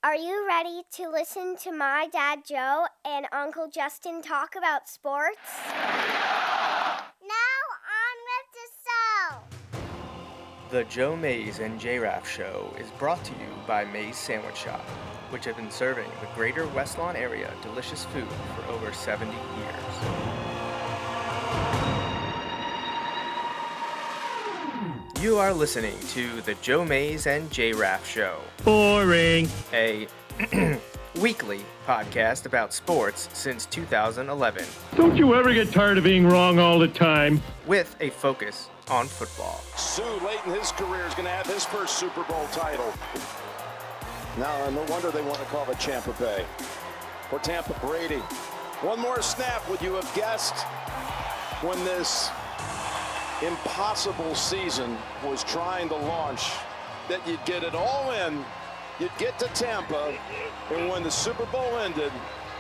Are you ready to listen to my dad Joe and Uncle Justin talk about sports? Now on with the show! The Joe Mays and J-Raff Show is brought to you by Mays Sandwich Shop, which have been serving the greater West Lawn area delicious food for over 70 years. You are listening to the Joe Mays and J-Raff Show. Boring. A weekly podcast about sports since 2011. Don't you ever get tired of being wrong all the time? With a focus on football. Sue, late in his career, is going to have his first Super Bowl title. Now, no wonder they want to call it Tampa Bay. Or Tampa Brady. One more snap, would you have guessed when this impossible season was trying to launch that you'd get it all in, you'd get to Tampa, and when the Super Bowl ended,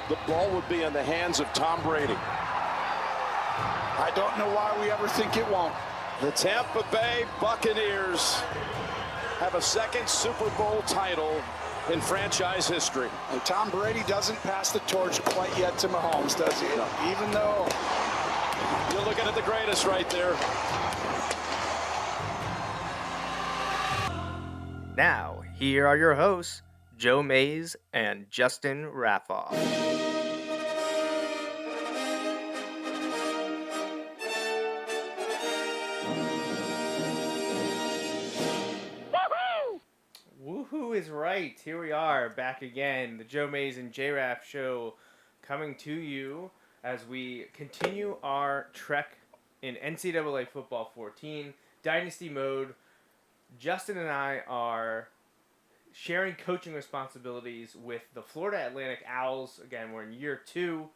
the ball would be in the hands of Tom Brady. I don't know why we ever think it won't. The Tampa Bay Buccaneers have a second Super Bowl title in franchise history. And Tom Brady doesn't pass the torch quite yet to Mahomes, does he? Even though you're looking at the greatest right there. Now, here are your hosts, Joe Mays and Justin Raffauf. Woohoo is right. Here we are, back again. The Joe Mays and J-Raff Show coming to you as we continue our trek in NCAA Football 14, Dynasty mode. Justin and I are sharing coaching responsibilities with the Florida Atlantic Owls. Again, we're in year 2,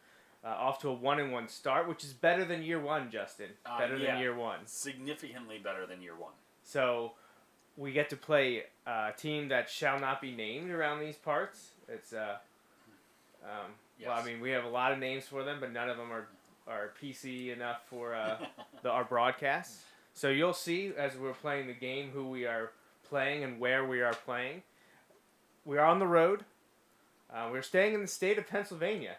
off to a 1-1 start, which is better than year 1, Justin. Better than year 1. Significantly better than year 1. So we get to play a team that shall not be named around these parts. It's Yes. well, I mean, we have a lot of names for them, but none of them are PC enough for our broadcasts. So you'll see as we're playing the game who we are playing and where we are playing. We are on the road. We're staying in the state of Pennsylvania.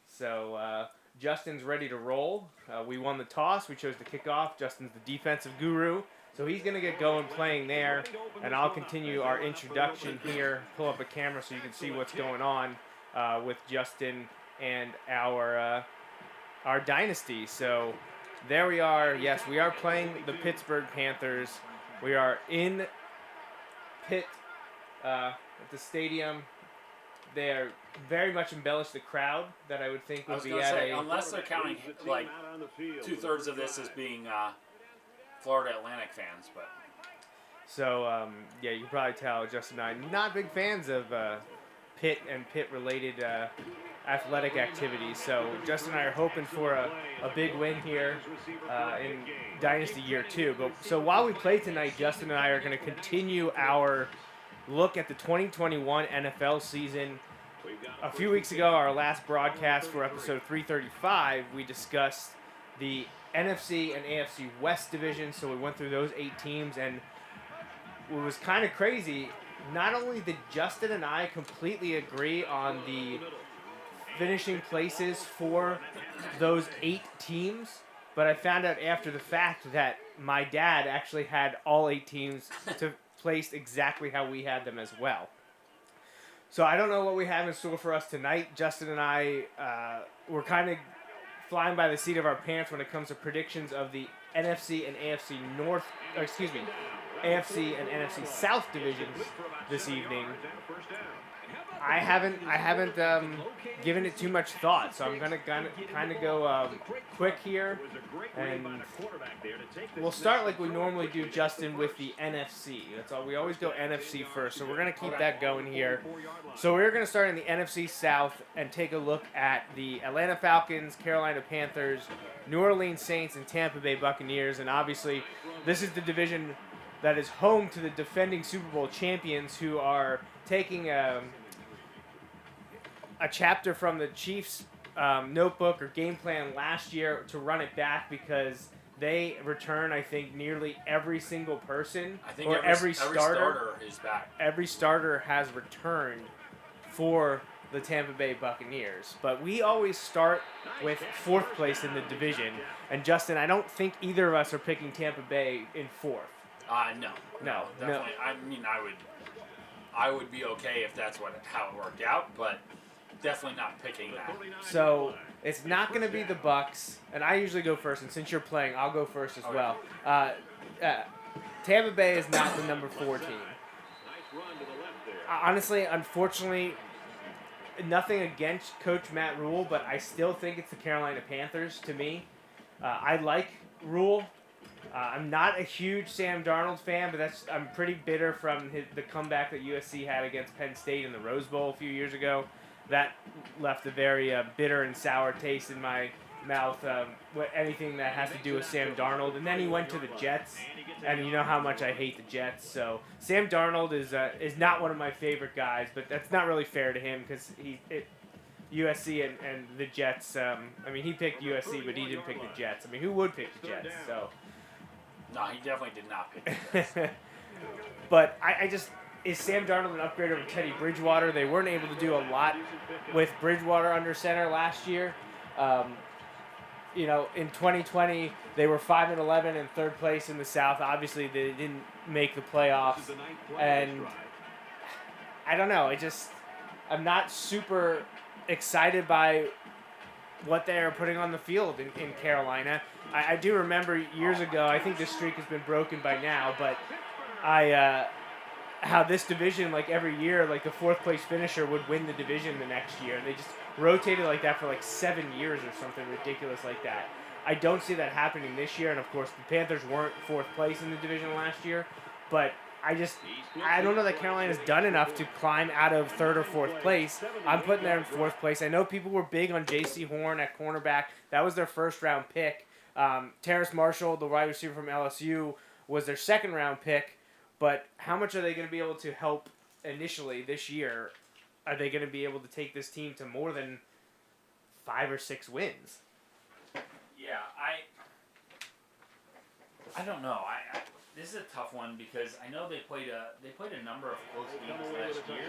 So Justin's ready to roll. We won the toss. We chose to kick off. Justin's the defensive guru. So he's going to get going playing there. And I'll continue our introduction here. Pull up a camera so you can see what's going on with Justin and our Dynasty. So there we are. Yes, we are playing the Pittsburgh Panthers. We are in Pitt at the stadium. They're very much embellished the crowd that I would think would be at a... Unless they're counting like 2/3 of this as being Florida Atlantic fans, but... So, yeah, you can probably tell Justin and I not big fans of Pitt and Pitt-related athletic activities. So Justin and I are hoping for a big win here in Dynasty Year 2. So while we play tonight, Justin and I are going to continue our look at the 2021 NFL season. A few weeks ago, our last broadcast for episode 335, we discussed the NFC and AFC West division. So we went through those 8 teams, and it was kind of crazy. Not only did Justin and I completely agree on the finishing places for those 8 teams, but I found out after the fact that my dad actually had all 8 teams placed exactly how we had them as well. So I don't know what we have in store for us tonight. Justin and I were kind of flying by the seat of our pants when it comes to predictions of the NFC and AFC North, AFC and NFC South divisions this evening. I haven't given it too much thought, so I'm gonna kind of go quick here, and we'll start like we normally do, Justin, with the NFC. That's all. We always go NFC first, so we're gonna keep that going here. So we're gonna start in the NFC South and take a look at the Atlanta Falcons, Carolina Panthers, New Orleans Saints, and Tampa Bay Buccaneers, and obviously this is the division that is home to the defending Super Bowl champions, who are taking a chapter from the Chiefs' notebook or game plan last year to run it back, because they return, I think, nearly every single person. I think every starter is back. Every starter has returned for the Tampa Bay Buccaneers. But we always start with 4th place in the division. And Justin, I don't think either of us are picking Tampa Bay in 4th. No, No. definitely. I mean, I would be okay if that's how it worked out, but definitely not picking that. So it's not going to be the Bucs, and I usually go first. And since you're playing, I'll go first as well. Tampa Bay is not the number 4 team. Honestly, unfortunately, nothing against Coach Matt Rule, but I still think it's the Carolina Panthers to me. I like Rule. I'm not a huge Sam Darnold fan, but I'm pretty bitter from the comeback that USC had against Penn State in the Rose Bowl a few years ago. That left a very bitter and sour taste in my mouth. Anything that has to do with Sam Darnold, and then he went to the Jets, and you know how much I hate the Jets. So Sam Darnold is not one of my favorite guys, but that's not really fair to him because USC and the Jets. I mean, he picked USC, but he didn't pick the Jets. I mean, who would pick the Jets? So. No, he definitely did not pick the Jets. But is Sam Darnold an upgrade over Teddy Bridgewater? They weren't able to do a lot with Bridgewater under center last year. In 2020, they were 5-11 in 3rd place in the South. Obviously, they didn't make the playoffs. And I don't know. I'm not super excited by what they are putting on the field in Carolina. I do remember years ago, I think this streak has been broken by now, but how this division, like every year, like the 4th place finisher would win the division the next year. And they just rotated like that for like 7 years or something ridiculous like that. I don't see that happening this year. And of course, the Panthers weren't 4th place in the division last year. But I don't know that Carolina's done enough to climb out of 3rd or 4th place. I'm putting them in 4th place. I know people were big on J.C. Horn at cornerback. That was their 1st round pick. Terrace Marshall, the wide receiver from LSU, was their 2nd round pick. But how much are they going to be able to help initially this year? Are they going to be able to take this team to more than 5 or 6 wins? Yeah, I don't know. This is a tough one because I know they played a number of close games last year.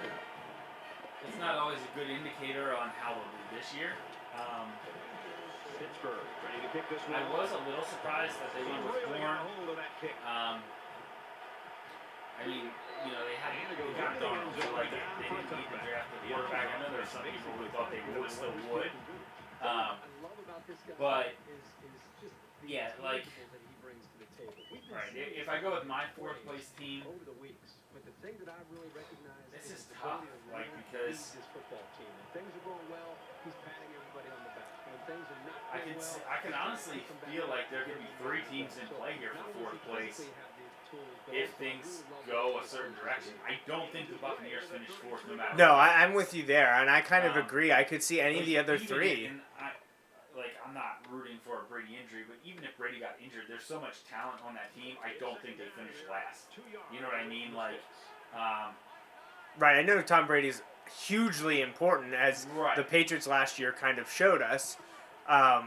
It's not always a good indicator on how they'll do this year. I was a little surprised that they went with Horn. I mean, they got Darnold, so like they didn't need to draft the quarterback. I know there were some people who thought they still would. But yeah, like. Right, if I go with my 4th place team, this is tough, like, because I can honestly feel like there could be 3 teams in play here for 4th place if things go a certain direction. I don't think the Buccaneers finish 4th no matter. No, I'm with you there, and I kind of agree. I could see any of the other 3. I'm not rooting for a Brady injury, but even if Brady got injured, there's so much talent on that team, I don't think they finish last. You know what I mean? Like, right, I know Tom Brady's hugely important, as the Patriots last year kind of showed us. I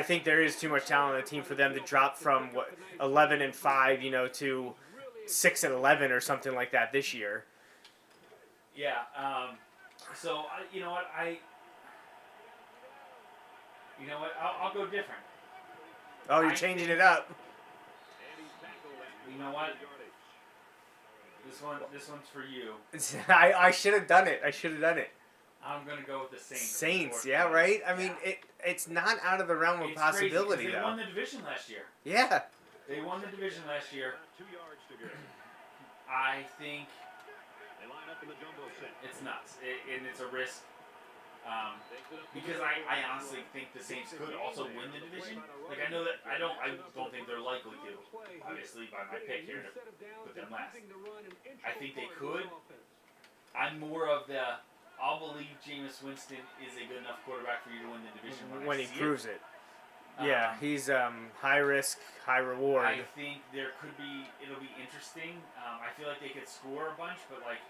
think there is too much talent on the team for them to drop from 11-5, to 6-11 or something like that this year. Yeah. So you know what I'll go different. Oh, you're changing it up. You know what? This one's for you. I should have done it. I'm gonna go with the Saints. Saints, yeah, right? I mean, it's not out of the realm of possibility, crazy, though. They won the division last year. Yeah. They won the division last year. I think it's nuts, and it's a risk. Because I honestly think the Saints could also win the division. Like, I know that I don't think they're likely to. Obviously, by my pick here to put them last. I think they could. I'm more of the I'll believe Jameis Winston is a good enough quarterback for you to win the division when he proves it. Yeah, he's high risk, high reward. I think it'll be interesting. I feel like they could score a bunch, but like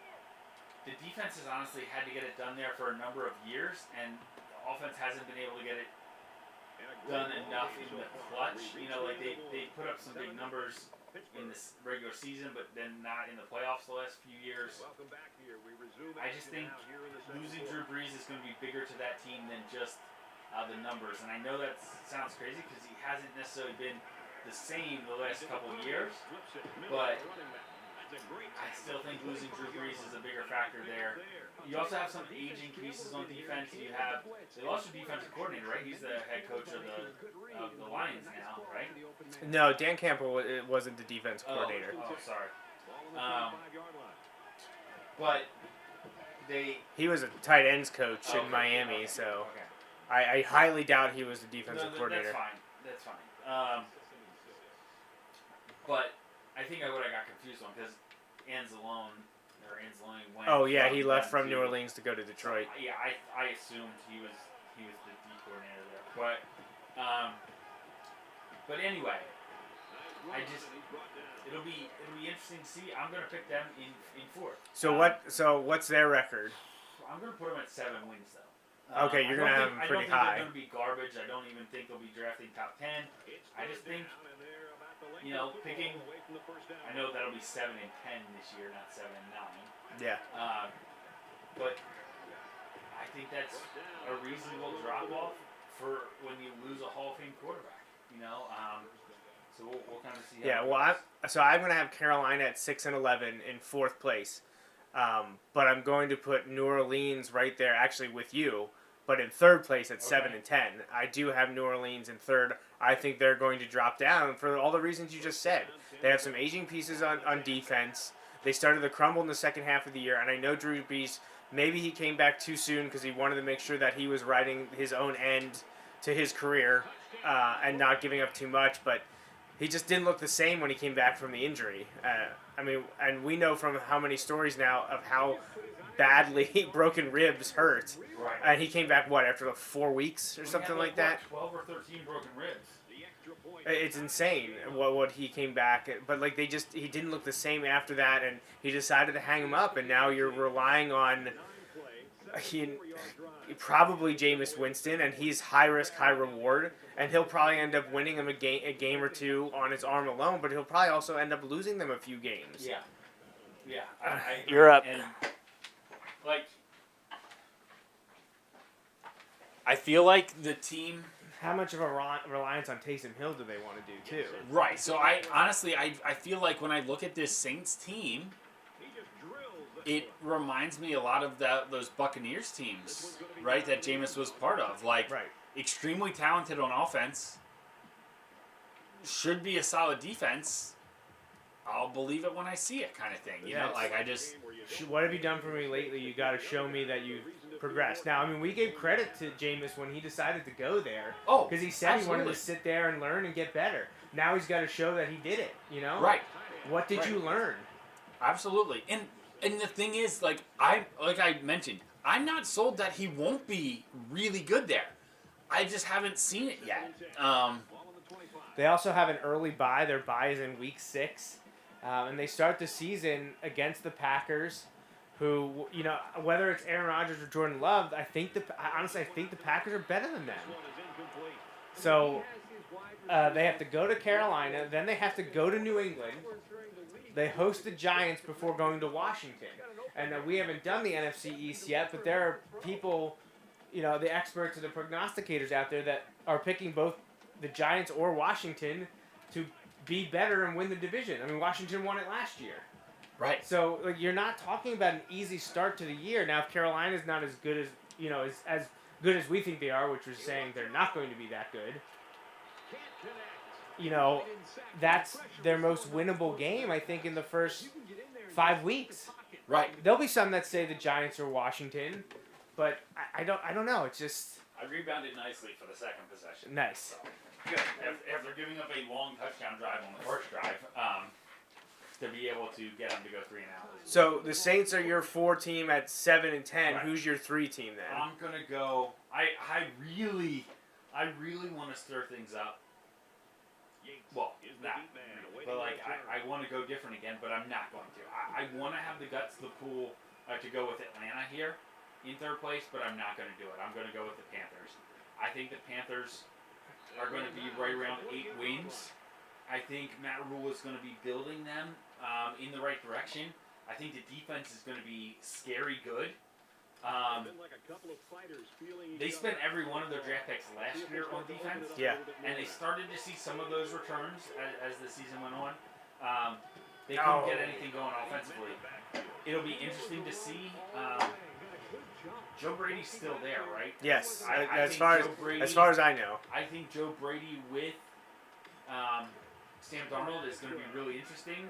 the defense has honestly had to get it done there for a number of years, and the offense hasn't been able to get it done enough in the clutch. Like they put up some big numbers in this regular season, but then not in the playoffs the last few years. I just think losing Drew Brees is going to be bigger to that team than just the numbers. And I know that sounds crazy because he hasn't necessarily been the same the last couple of years, but I still think losing Drew Brees is a bigger factor there. You also have some aging pieces on defense. They lost their defensive coordinator, right? He's the head coach of the Lions now, right? No, Dan Campbell wasn't the defense coordinator. Oh, sorry. But he was a tight ends coach in Miami, so okay. I highly doubt he was the defensive coordinator. That's fine. But I think I would have got confused on because Anzalone went. Oh yeah, he left from New Orleans to go to Detroit. Yeah, I assumed he was the D coordinator there, but anyway, it'll be interesting to see. I'm gonna pick them in fourth. So what's their record? I'm gonna put them at 7 wins though. Okay, you're gonna have them pretty high. I don't think they're gonna be garbage. I don't even think they'll be drafting top 10. I just think, picking. I know that'll be 7 and 10 this year, not 7 and 9. Yeah. But I think that's a reasonable drop off for when you lose a Hall of Fame quarterback. So we'll kind of see. Yeah. Well, I'm gonna have Carolina at 6 and 11 in fourth place, but I'm going to put New Orleans right there, actually with you. But in third place at 7 and 10, I do have New Orleans in third. I think they're going to drop down for all the reasons you just said. They have some aging pieces on defense. They started to crumble in the second half of the year, and I know Drew Brees, maybe he came back too soon because he wanted to make sure that he was writing his own end to his career and not giving up too much, but he just didn't look the same when he came back from the injury. And we know from how many stories now of how badly broken ribs hurt. Right. And he came back, after 4 weeks or something like that? 12 or 13 broken ribs. It's insane what he came back. But, he didn't look the same after that, and he decided to hang him up, and now you're relying on probably Jameis Winston, and he's high risk, high reward, and he'll probably end up winning him a game or two on his arm alone, but he'll probably also end up losing them a few games. Yeah. You're up. And, I feel like the team. How much of a reliance on Taysom Hill do they want to do, too? Right. So, I feel like when I look at this Saints team, it reminds me a lot of those Buccaneers teams, right, that Jameis was part of. Extremely talented on offense, should be a solid defense. I'll believe it when I see it, kind of thing. You know, I just. What have you done for me lately? You got to show me that you've progressed. Now, we gave credit to Jameis when he decided to go there. Oh, because he said he wanted to sit there and learn and get better. Now he's got to show that he did it. Right. What did you learn? Absolutely, and the thing is, I mentioned, I'm not sold that he won't be really good there. I just haven't seen it yet. They also have an early bye. Their bye is in week 6. And they start the season against the Packers, who, whether it's Aaron Rodgers or Jordan Love, I think the Packers are better than them. So they have to go to Carolina, then they have to go to New England. They host the Giants before going to Washington. And we haven't done the NFC East yet, but there are people, the experts and the prognosticators out there that are picking both the Giants or Washington to be better and win the division. Washington won it last year. Right. So, you're not talking about an easy start to the year. Now, if Carolina's not as good as, as good as we think they are, which is saying they're not going to be that good, that's their most winnable game, I think, in the first 5 weeks. Right. There'll be some that say the Giants or Washington, but I don't know. It's just... I rebounded nicely for the second possession. Nice. So, good. After giving up a long touchdown drive on the first drive, to be able to get them to go 3 and out. So the Saints are your 4 team at 7 and 10. Right. Who's your 3 team then? I'm gonna go. I really want to stir things up. Well, not really, but I want to go different again, but I'm not going to. I want to have the guts, the pool, to go with Atlanta here in third place, but I'm not going to do it. I'm going to go with the Panthers. I think the Panthers are going to be right around 8 wins. I think Matt Rule is going to be building them in the right direction. I think the defense is going to be scary good. They spent every one of their draft picks last year on defense. Yeah. And they started to see some of those returns as the season went on. They couldn't get anything going offensively. It'll be interesting to see. Joe Brady's still there, right? Yes. I as think far as I know. I think Joe Brady with Sam Darnold is going to be really interesting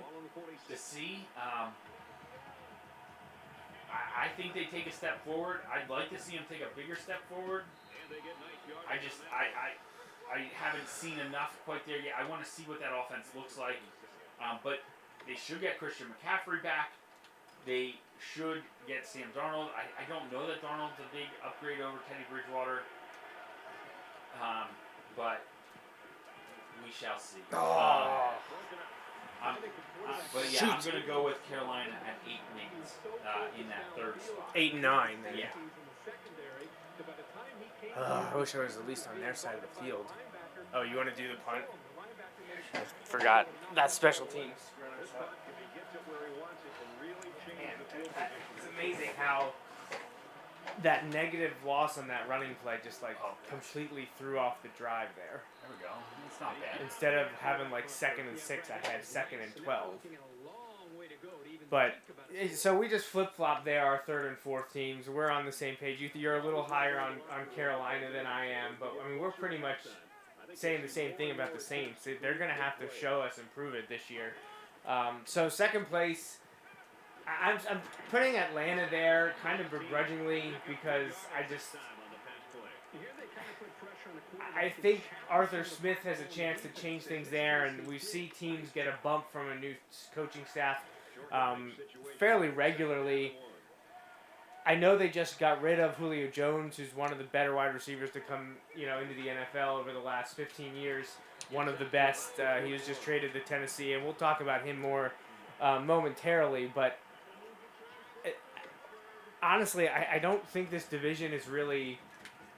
to see. I think they take a step forward. I'd like to see them take a bigger step forward. I haven't seen enough quite there yet. I want to see what that offense looks like. But they should get Christian McCaffrey back. They should get Sam Darnold. I don't know that Darnold's a big upgrade over Teddy Bridgewater. But we shall see. But yeah, I'm going to go with Carolina at 8 wins in that third spot. 8 and 9. Then. Yeah. I wish I was at least on their side of the field. Oh, you want to do the punt? I forgot. That's special teams. It's amazing how that negative loss on that running play just completely threw off the drive there. There we go. It's not bad. Instead of having 2nd and 6, I had 2nd and 12. But so we just flip-flop there, our 3rd and 4th teams. We're on the same page. You're a little higher on Carolina than I am, but I mean we're pretty much saying the same thing about the Saints. They're going to have to show us and prove it this year. So second place, I'm putting Atlanta there kind of begrudgingly because I think Arthur Smith has a chance to change things there, and we see teams get a bump from a new coaching staff fairly regularly. I know they just got rid of Julio Jones, who's one of the better wide receivers to come, into the NFL over the last 15 years. One of the best. He was just traded to Tennessee, and we'll talk about him more momentarily. But honestly, I don't think this division is really.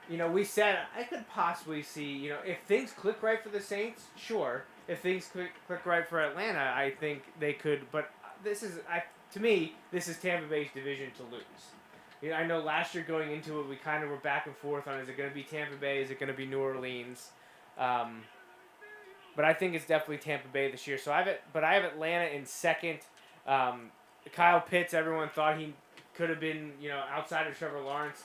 We said I could possibly see. If things click right for the Saints, sure. If things click right for Atlanta, I think they could. But to me, this is Tampa Bay's division to lose. I know last year going into it, we kind of were back and forth on is it going to be Tampa Bay, is it going to be New Orleans, but I think it's definitely Tampa Bay this year. So I have Atlanta in 2nd. Kyle Pitts, everyone thought he could have been outside of Trevor Lawrence.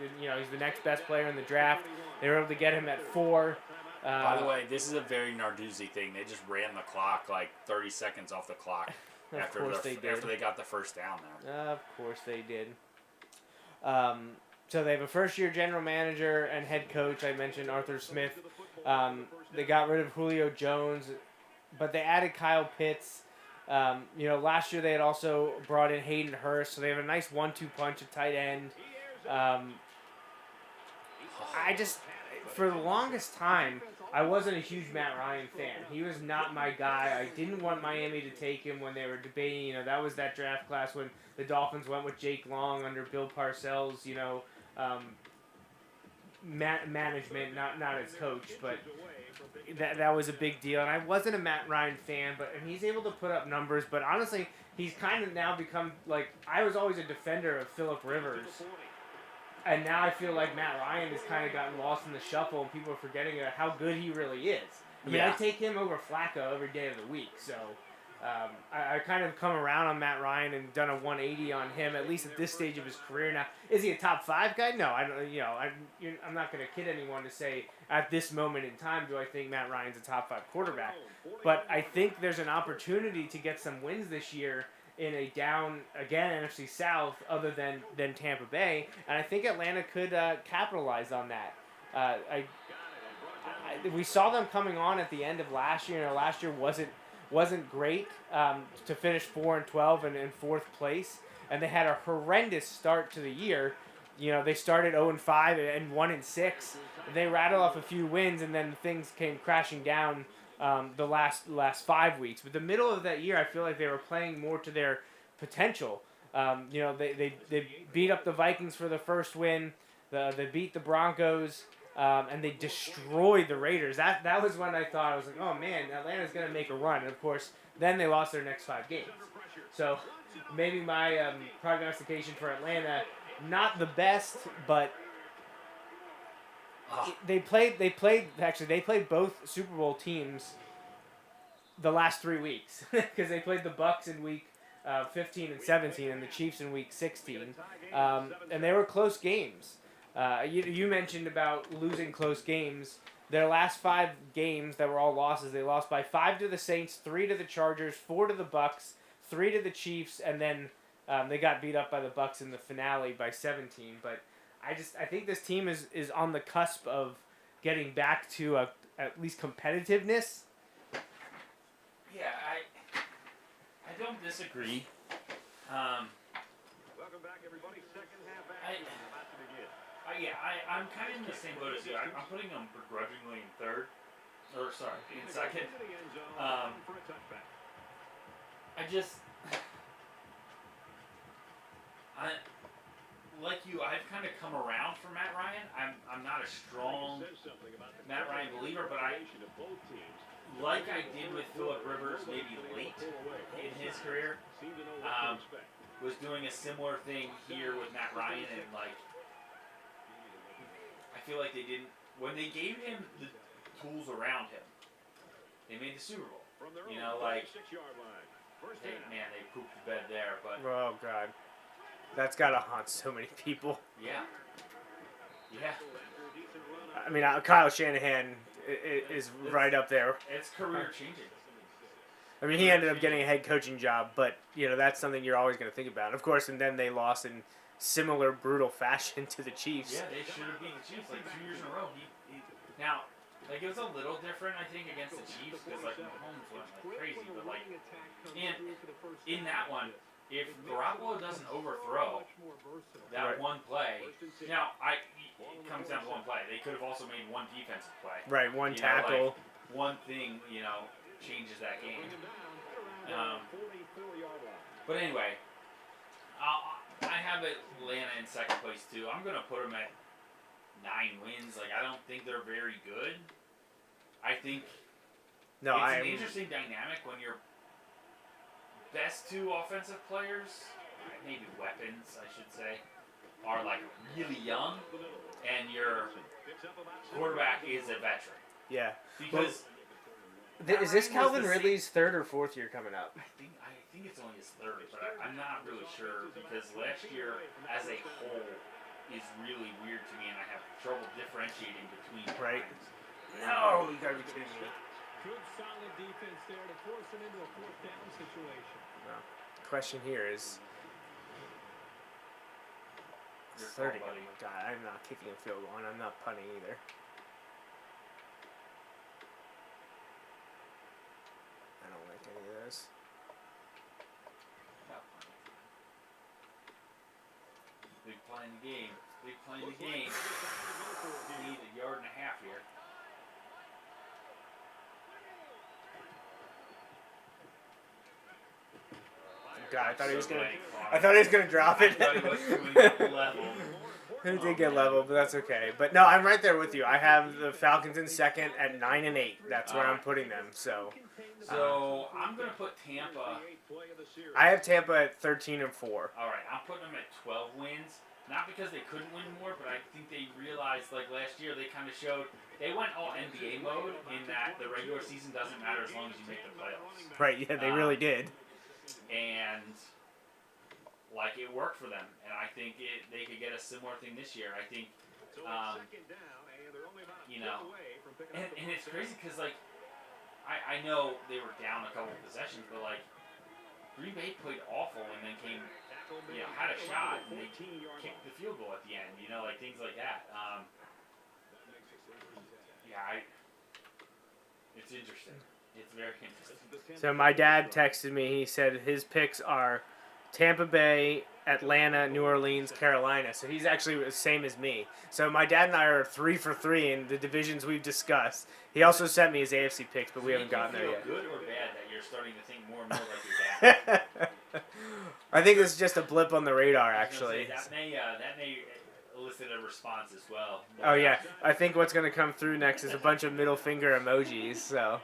He's the next best player in the draft. They were able to get him at 4. By the way, this is a very Narduzzi thing. They just ran the clock 30 seconds off the clock after they got the first down there. Of course they did. So they have a first-year general manager and head coach. I mentioned Arthur Smith. They got rid of Julio Jones, but they added Kyle Pitts. Last year they had also brought in Hayden Hurst, so they have a nice 1-2 punch at tight end. For the longest time, I wasn't a huge Matt Ryan fan. He was not my guy. I didn't want Miami to take him when they were debating. That was that draft class when the Dolphins went with Jake Long under Bill Parcells. Management, not as coach, but that was a big deal. And I wasn't a Matt Ryan fan, and he's able to put up numbers. But honestly, he's kind of now become I was always a defender of Phillip Rivers. And now I feel like Matt Ryan has kind of gotten lost in the shuffle, and people are forgetting how good he really is. I take him over Flacco every day of the week. So I kind of come around on Matt Ryan and done a 180 on him, at least at this stage of his career. Now, is he a top 5 guy? No, I'm not going to kid anyone to say at this moment in time do I think Matt Ryan's a top 5 quarterback. But I think there's an opportunity to get some wins this year in a down, again, NFC South other than Tampa Bay. And I think Atlanta could capitalize on that. We saw them coming on at the end of last year. Last year wasn't great to finish 4-12 and in 4th place. And they had a horrendous start to the year. They started 0-5 and 1-6. They rattled off a few wins, and then things came crashing down the last 5 weeks. But the middle of that year, I feel like they were playing more to their potential. They beat up the Vikings for the first win. They beat the Broncos. and they destroyed the Raiders. That was when I thought, I was like, oh man, Atlanta's going to make a run. And of course, then they lost their next 5 games. So maybe my prognostication for Atlanta, not the best, but they played both Super Bowl teams the last 3 weeks because they played the Bucs in week 15 and 17 and the Chiefs in week 16, and they were close games. You mentioned about losing close games. Their last 5 games that were all losses, they lost by 5 to the Saints, 3 to the Chargers, 4 to the Bucs, 3 to the Chiefs, and then they got beat up by the Bucs in the finale by 17. But I think this team is on the cusp of getting back to at least competitiveness. Yeah, I don't disagree. Welcome back, everybody. Second half action about to begin. I'm kind of in the same boat as you. I'm putting them begrudgingly in third. Or, sorry, in second. Like you, I've kind of come around for Matt Ryan. I'm not a strong Matt Ryan believer, but like I did with Phillip Rivers maybe late in his career, was doing a similar thing here with Matt Ryan, and like I feel like they didn't, when they gave him the tools around him, they made the Super Bowl. You know, like they pooped the bed there, but Oh God, that's gotta haunt so many people. yeah. I mean, Kyle Shanahan is right up there. It's career changing. I mean, he ended up getting a head coaching job, but that's something you're always going to think about. Of course, and then they lost in similar brutal fashion to the Chiefs. Yeah, they should have beat the Chiefs like 2 years in a row. Now, like, it was a little different, I think, against the Chiefs because like Mahomes went like crazy, but like in that one, if Garoppolo doesn't overthrow that one play, now it comes down to one play. They could have also made one defensive play. Right, one tackle. One thing, changes that game. But anyway, I have Atlanta in second place too. I'm gonna put them at 9 wins. Like, I don't think they're very good. I think it's an interesting dynamic when your best 2 offensive players, maybe weapons, I should say, are like really young, and your quarterback is a veteran. Yeah. Because is this Calvin Ridley's 3rd or 4th year coming up? I think it's only his 3rd, but I'm not really sure because last year as a whole is really weird to me, and I have trouble differentiating between. Right. times. No, you gotta be kidding me. Good solid defense there to force it into a 4th down situation. Well, the question here is 30. Oh my God, I'm not kicking a field goal, and I'm not punting either. I don't like any of those. Big play in the game. Big play in the game. We need 1.5 yards here. God, I thought he was gonna drop it. I thought he was doing level. He did get level, but that's okay. But no, I'm right there with you. I have the Falcons in second at 9 and 8. That's where I'm putting them. So I'm gonna put Tampa. I have Tampa at 13 and 4. All right, I'm putting them at 12 wins. Not because they couldn't win more, but I think they realized, like last year, they kind of showed they went all NBA mode in that the regular season doesn't matter as long as you make the playoffs. Right? Yeah, they really did. And like it worked for them, and I think they could get a similar thing this year. I think, and it's crazy because like I know they were down a couple of possessions, but like Green Bay played awful and then came, had a shot and they kicked the field goal at the end. Like things like that. It's interesting. It's very interesting. So my dad texted me. He said his picks are Tampa Bay, Atlanta, New Orleans, Carolina. So he's actually the same as me. So my dad and I are 3 for 3 in the divisions we've discussed. He also sent me his AFC picks, but we haven't gotten there yet. Good or bad that you're starting to think more and more like your dad? I think this is just a blip on the radar, actually. That may elicit posted a response as well. Oh yeah, I think what's gonna come through next is a bunch of middle finger emojis. So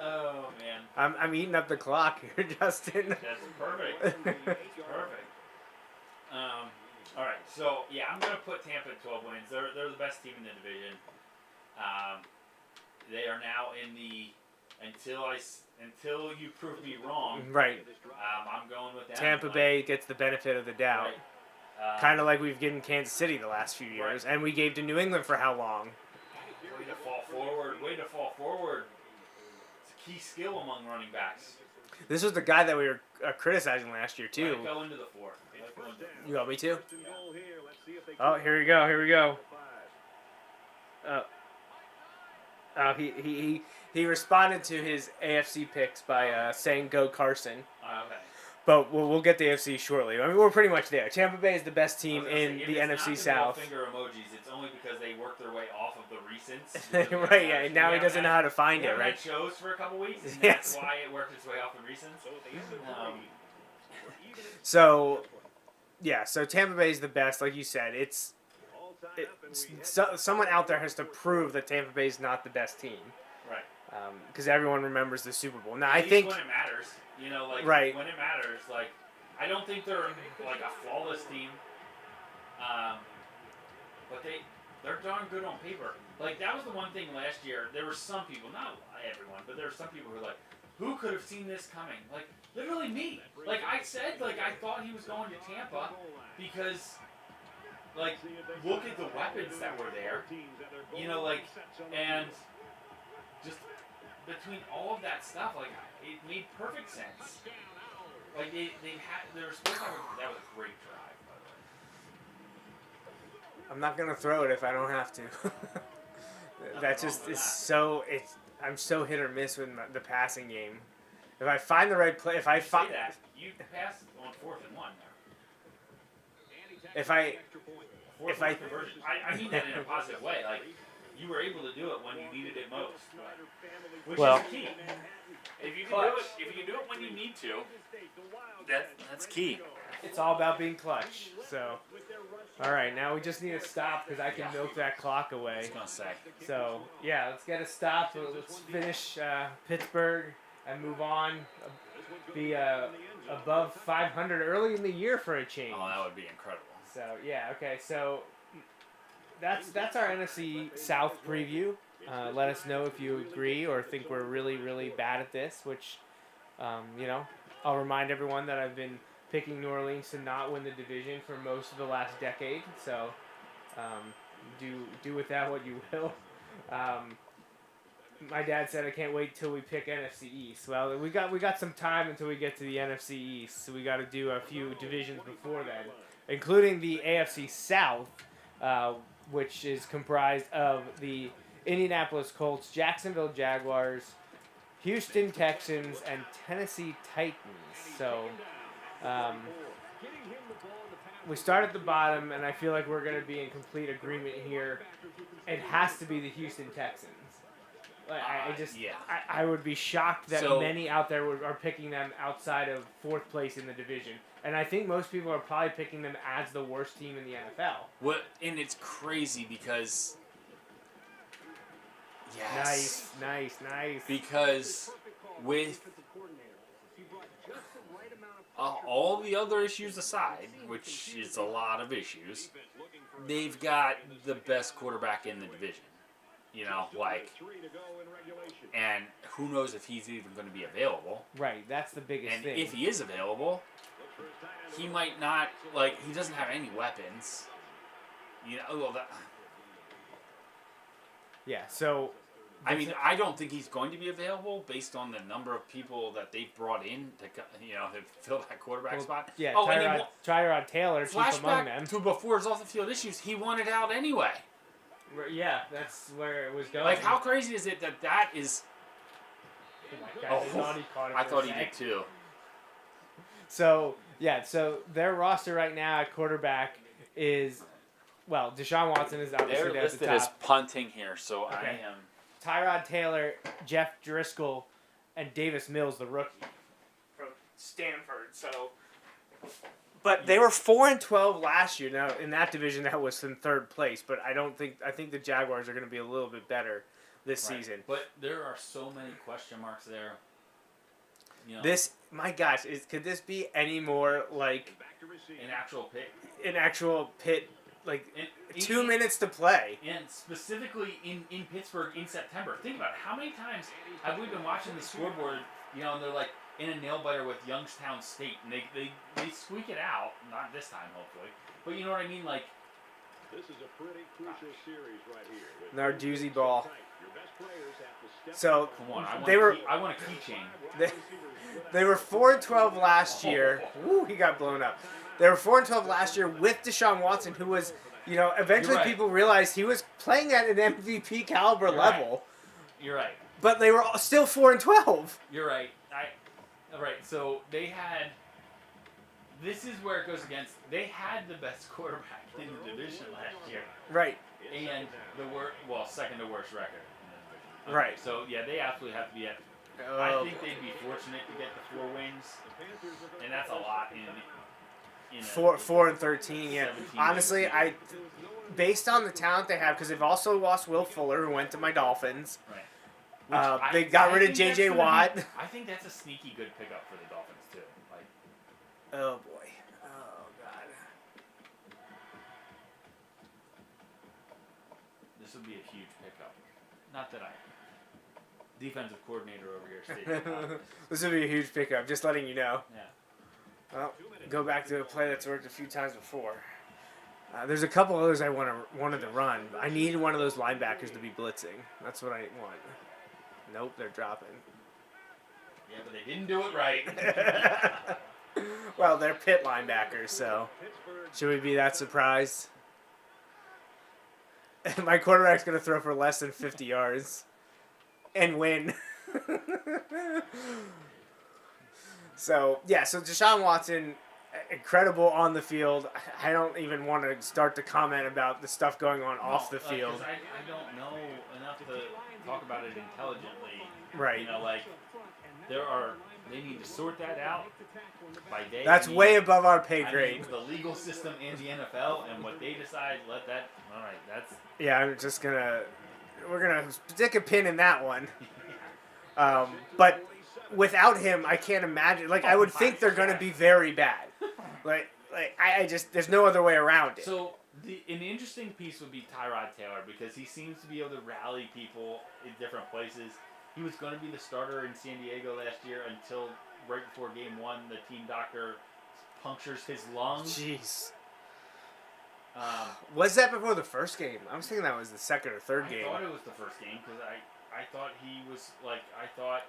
Oh man, I'm eating up the clock here, Justin. that's perfect. Perfect. All right, so yeah, I'm gonna put Tampa at 12 wins. They're the best team in the division. They are now in the until you prove me wrong. Right. I'm going with them. Tampa Bay gets the benefit of the doubt. Right. Kind of like we've given Kansas City the last few years, and we gave to New England for how long? Way to fall forward. Way to fall forward. It's a key skill among running backs. This was the guy that we were criticizing last year too. Right, fell into the 4. You want me to? Oh, here we go. Here we go. He responded to his AFC picks by saying "Go Carson." Okay. But we'll get the AFC shortly. I mean, we're pretty much there. Tampa Bay is the best team in If the it's NFC not South. the finger emojis, it's only because they worked their way off of the recents. Right, yeah. Now he doesn't know how to find it, right? Had shows for a couple weeks, and Yes. that's why it worked its way off the recents. So, yeah. So Tampa Bay is the best, like you said. Someone out there has to prove that Tampa Bay is not the best team. Right. Because everyone remembers the Super Bowl. Now, At I least think when it matters, you know, like Right. when it matters, like I don't think they're like a flawless team, but they're darn good on paper. Like that was the one thing last year. There were some people, not everyone, but there were some people who were like, "Who could have seen this coming?" Like literally me. Like I said, like I thought he was going to Tampa because, like, look at the weapons that were there, you know, like, and just between all of that stuff, like it made perfect sense. Like they were supposed to have that was a great drive, by the way. I'm not gonna throw it if I don't have to. That just is so. I'm so hit or miss with the passing game. If I find the right play, if I find that you passed on 4th and 1 there. if I Conversion. I mean that in a positive way. Like you were able to do it when you needed it most, which Well- is the key. If you can do it when you need to, that's key. it's all about being clutch. So, all right, now we just need a stop because I can milk that clock I was away. gonna say. So yeah, let's get a stop. Let's finish Pittsburgh and move on. Be above 500 early in the year for a change. Oh, that would be incredible. So yeah, okay. So that's our NFC South preview. Let us know if you agree or think we're really, really bad at this. Which, I'll remind everyone that I've been picking New Orleans to not win the division for most of the last decade. So do with that what you will. My dad said I can't wait till we pick NFC East. Well, we got some time until we get to the NFC East, so we got to do a few divisions before then, including the AFC South, which is comprised of the Indianapolis Colts, Jacksonville Jaguars, Houston Texans, and Tennessee Titans. So we start at the bottom, and I feel like we're going to be in complete agreement here. It has to be the Houston Texans. I would be shocked that many out there are picking them outside of 4th place in the division. And I think most people are probably picking them as the worst team in the NFL. What? And it's crazy because... Yes. Nice. Because with all the other issues aside, which is a lot of issues, they've got the best quarterback in the division. You know, like, and who knows if he's even going to be available. Right, that's the biggest thing. And if he is available, he might not, like, he doesn't have any weapons. You know, well, that... Yeah, so... I mean, I don't think he's going to be available based on the number of people that they've brought in to fill that quarterback spot. Yeah, oh, Tyrod Taylor, chief among them. Flashback to before his off-the-field issues, he wanted out anyway. Yeah, that's where it was going. Like, how crazy is it that is... I thought he did too. So their roster right now at quarterback is, well, Deshaun Watson is obviously They're there at the listed top. as punting here, so Okay. I am... Tyrod Taylor, Jeff Driscoll, and Davis Mills, the rookie from Stanford. So But they were 4-12 last year. Now in that division, that was in third place. But I think the Jaguars are going to be a little bit better this season. But there are so many question marks there. You know, My gosh, could this be any more like an actual pick? an actual pit? Like And 2 minutes to play. And specifically in Pittsburgh in September. Think about it. How many times have we been watching the scoreboard, you know, and they're like in a nail biter with Youngstown State, and they squeak it out. Not this time, hopefully. But you know what I mean? Like, this is a pretty crucial series right here. Narduzzi ball. So come on, I want a keychain. They were 4-12 last year. Woo, he got blown up. They were 4-12 last year with Deshaun Watson, who was, you know, eventually people realized he was playing at an MVP caliber level. You're right. But they were still 4-12. You're right. All right. So they had. This is where it goes against. They had the best quarterback in the division last year. Right. And second to worst record in the division. Okay, Right. So yeah, they absolutely have to be at. I think they'd be fortunate to get the 4 wins, and that's a lot in 4-13. Yeah. 17 Honestly, games. based on the talent they have, because they've also lost Will Fuller, who went to my Dolphins. Right. They got rid of think J.J. that's Watt. I think that's a sneaky good pickup for the Dolphins too. Like, Oh boy. Oh god. this would be a huge pickup. Not that defensive coordinator over here stated. This would be a huge pickup. Just letting you know. Yeah. Well, go back to a play that's worked a few times before. There's a couple others I wanted to run. I need one of those linebackers to be blitzing. That's what I want. Nope, they're dropping. Yeah, but they didn't do it right. Well, they're pit linebackers, so should we be that surprised? My quarterback's going to throw for less than 50 yards and win. So Deshaun Watson, incredible on the field. I don't even want to start to comment about the stuff going on off the field. 'Cause I don't know enough to talk about it intelligently. Right. You know, like, they need to sort that out by day. That's way above our pay grade. The legal system and the NFL, and what they decide, all right, that's. Yeah, we're going to stick a pin in that one. But without him, I can't imagine. Like, I would think they're going to be very bad. I just, there's no other way around it. So, an interesting piece would be Tyrod Taylor, because he seems to be able to rally people in different places. He was going to be the starter in San Diego last year until right before game 1, the team doctor punctures his lungs. Jeez. Was that before the first game? I was thinking that was the second or third game. I thought it was the first game, because I thought he was, like, I thought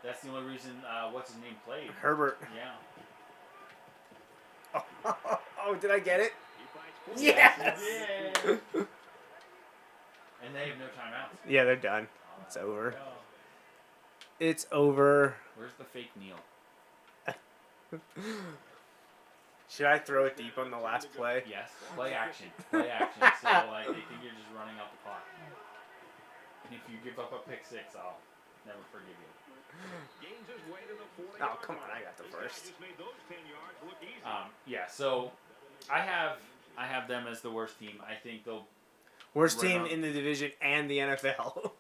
that's the only reason, what's his name, played. Herbert. Yeah. Oh, did I get it? Yes! Yeah. And they have no timeouts. Yeah, they're done. It's over. It's over. Where's the fake Neil? Should I throw it deep on the last play? Yes. Play action. So, like, they think you're just running out the clock. And if you give up a pick 6, I'll never forgive you. Oh, come on. I got the first. Yeah, so I have them as the worst team. I think they'll... Worst team in the division and the NFL.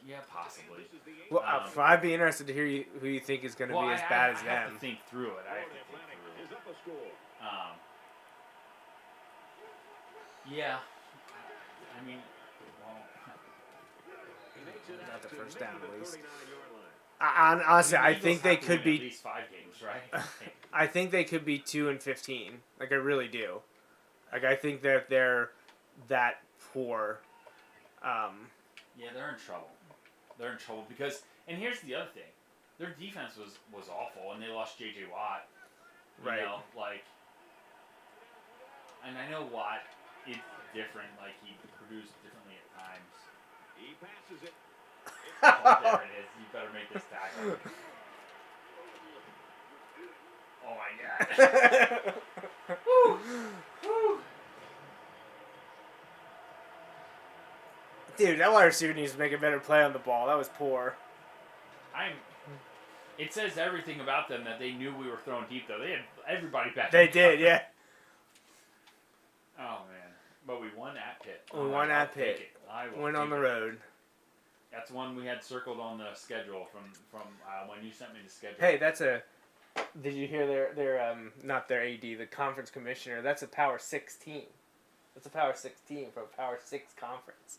Yeah, possibly. Well, I'd be interested to hear who you think is going to be as bad as I have them. to think through it. Yeah. I mean, Not the first down, at least. Honestly, I think they could be... At least 5 games, right? I think they could be 2-15. Like, I really do. Like, I think that they're that poor. Yeah, they're in trouble. They're in trouble because, and here's the other thing, their defense was awful, and they lost J.J. Watt. Right. You know, like, and I know Watt is different. Like, he produced differently at times. He passes it. Oh, there it is. You better make this tackle. Oh my God. Woo. Woo. Dude, that wide receiver needs to make a better play on the ball. That was poor. It says everything about them that they knew we were throwing deep, though. They had everybody back. They did, yeah. Oh, man. But we won at Pitt. We won at Pitt. Went on the road. That's one we had circled on the schedule from when you sent me the schedule. Hey, that's a... Did you hear their not their AD, the conference commissioner? That's a Power 6 team. That's a Power 6 team for a Power 6 conference.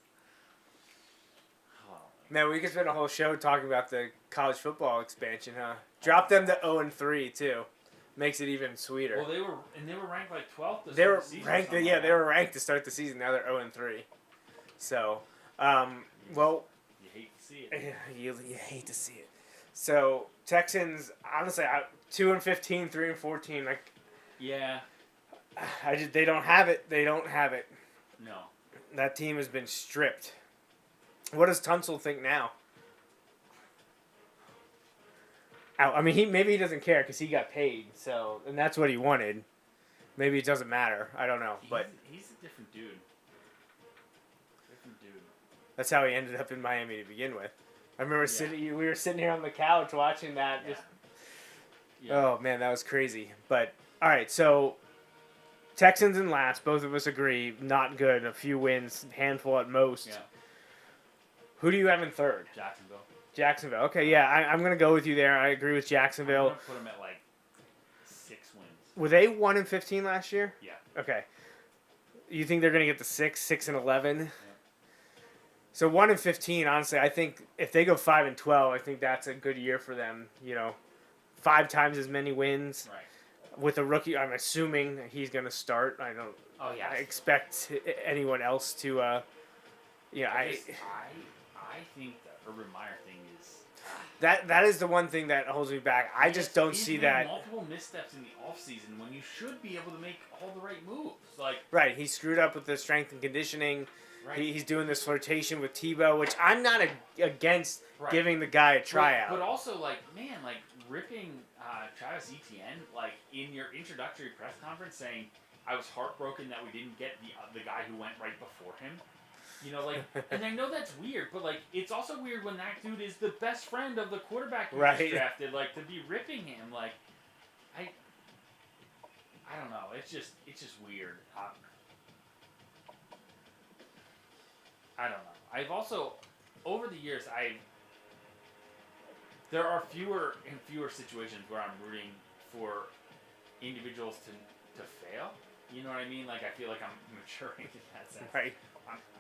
Oh. Man, we could spend a whole show talking about the college football expansion, huh? Drop them to 0-3 too. Makes it even sweeter. Well, they were ranked like 12th to They start were the season. ranked. Yeah, they were ranked to start the season. Now they're 0-3. So, well, you hate to see it. You hate to see it. So Texans, honestly, 2-15, 3-14. Like, yeah, they don't have it. They don't have it. No. That team has been stripped. What does Tunsil think now? I mean, maybe he doesn't care because he got paid. So, and that's what he wanted. Maybe it doesn't matter. I don't know, but he's a different dude. That's how he ended up in Miami to begin with. I remember we were sitting here on the couch watching that. Oh man, that was crazy. But all right, so Texans in last. Both of us agree, not good. A few wins, handful at most. Yeah. Who do you have in third? Jacksonville. Okay, yeah, I'm gonna go with you there. I agree with Jacksonville. I'm gonna put them at like 6 wins. Were they 1-15 last year? Yeah. Okay. You think they're gonna get to 6-11? Yeah. So 1-15, honestly, I think if they go 5-12, I think that's a good year for them. 5 times as many wins. Right. With a rookie, I'm assuming he's going to start. I don't. Oh yeah. I expect anyone else to. I think the Urban Meyer thing is. That is the one thing that holds me back. I just don't see that. Multiple missteps in the offseason when you should be able to make all the right moves. Right, he screwed up with the strength and conditioning. Right. He's doing this flirtation with Tebow, which I'm not against giving the guy a tryout. But also, ripping Travis Etienne, in your introductory press conference saying, I was heartbroken that we didn't get the guy who went right before him. And I know that's weird, but, it's also weird when that dude is the best friend of the quarterback who just drafted, to be ripping him, I don't know. It's just weird. I don't know. I've also, over the years, there are fewer and fewer situations where I'm rooting for individuals to fail. You know what I mean? I feel like I'm maturing in that sense. Right.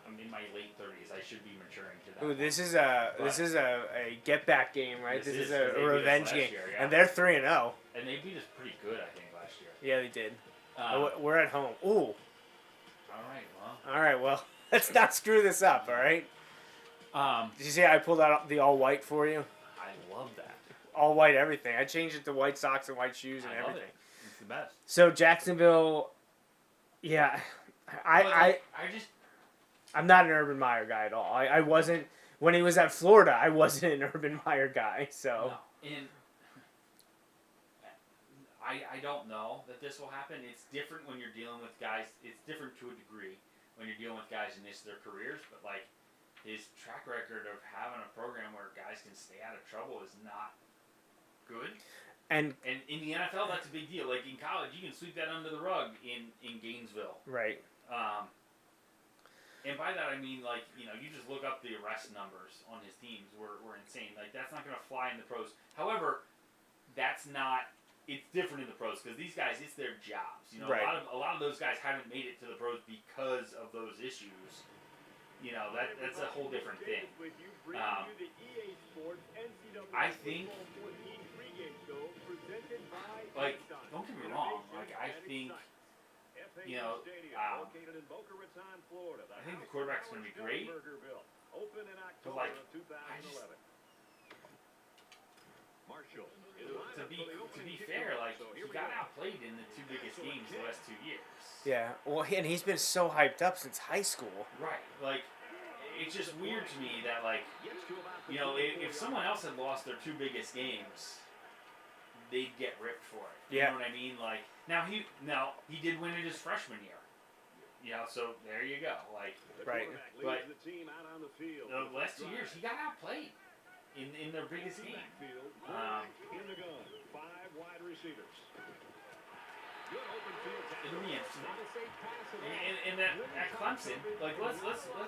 I'm in my late 30s. I should be maturing to that. Ooh, this is a get back game, right? This is a revenge game, year, and they're 3-0. And they beat us pretty good, I think, last year. Yeah, they did. We're at home. Ooh. All right. Well, let's not screw this up. All right. Did you see I pulled out the all white for you? I love that. All white everything. I changed it to white socks and white shoes and everything. Love it. It's the best. So Jacksonville, yeah, I'm not an Urban Meyer guy at all. I wasn't when he was at Florida. I wasn't an Urban Meyer guy. So. No. And I don't know that this will happen. It's different when you're dealing with guys. It's different to a degree when you're dealing with guys in their careers. But his track record of having a program where guys can stay out of trouble is not good. And in the NFL, that's a big deal. In college, you can sweep that under the rug in Gainesville. Right. And by that I mean you just look up the arrest numbers on his teams were insane. That's not going to fly in the pros. However, that's not. It's different in the pros because these guys, it's their jobs. Right. A lot of those guys haven't made it to the pros because of those issues. That's a whole different thing. I think, don't get me wrong. I think, I think the quarterback's going to be great. But to be fair, he got outplayed in the 2 biggest games the last 2 years. Yeah, well, and he's been so hyped up since high school. Right, it's just weird to me that if someone else had lost their 2 biggest games, they'd get ripped for it. You know what I mean? Now he did win it his freshman year. So there you go. Right. But the last 2 years he got outplayed. in their biggest game. In the gun, 5 wide receivers. Good open field tackle. It'll be interesting. And at Clemson, like let's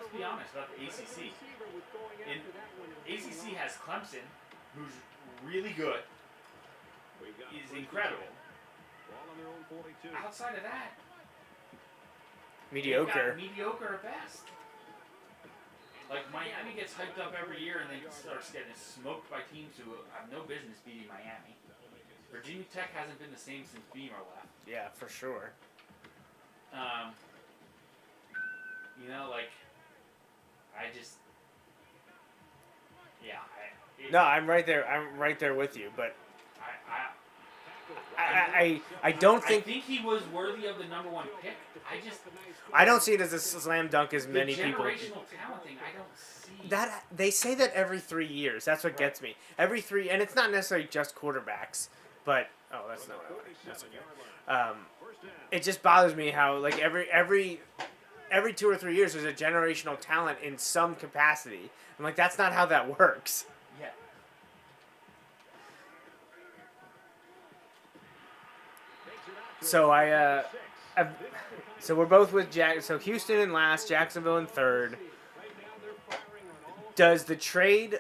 be honest about the ACC. ACC has Clemson, who's really good, is incredible. Ball on their own 42. Outside of that, Mediocre. Mediocre at best. Like Miami gets hyped up every year and then starts getting smoked by teams who have no business beating Miami. Virginia Tech hasn't been the same since Beamer left. Yeah, for sure. I just, yeah. No, I'm right there. I'm right there with you, but I don't think. I think he was worthy of the number 1 pick. I don't see it as a slam dunk as many people. The generational talent thing, I don't see. That they say that every 3 years. That's what gets me. Every 3, and it's not necessarily just quarterbacks, but that's not what I like. That's okay. It just bothers me how like every 2 or 3 years there's a generational talent in some capacity. I'm like, that's not how that works. Yeah. So so we're both with So Houston in last, Jacksonville in third. Does the trade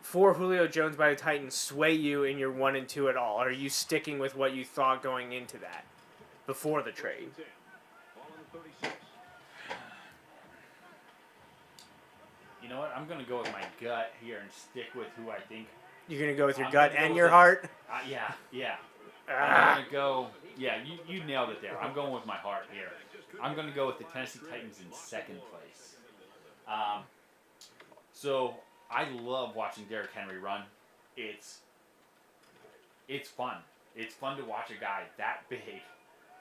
for Julio Jones by the Titans sway you in your 1 and 2 at all? Or are you sticking with what you thought going into that before the trade? You know what? I'm going to go with my gut here and stick with who I think. You're going to go with your gut and your heart? Yeah. I'm going to go. Yeah, you nailed it there. I'm going with my heart here. I'm going to go with the Tennessee Titans in second place. So I love watching Derrick Henry run. It's fun. It's fun to watch a guy that big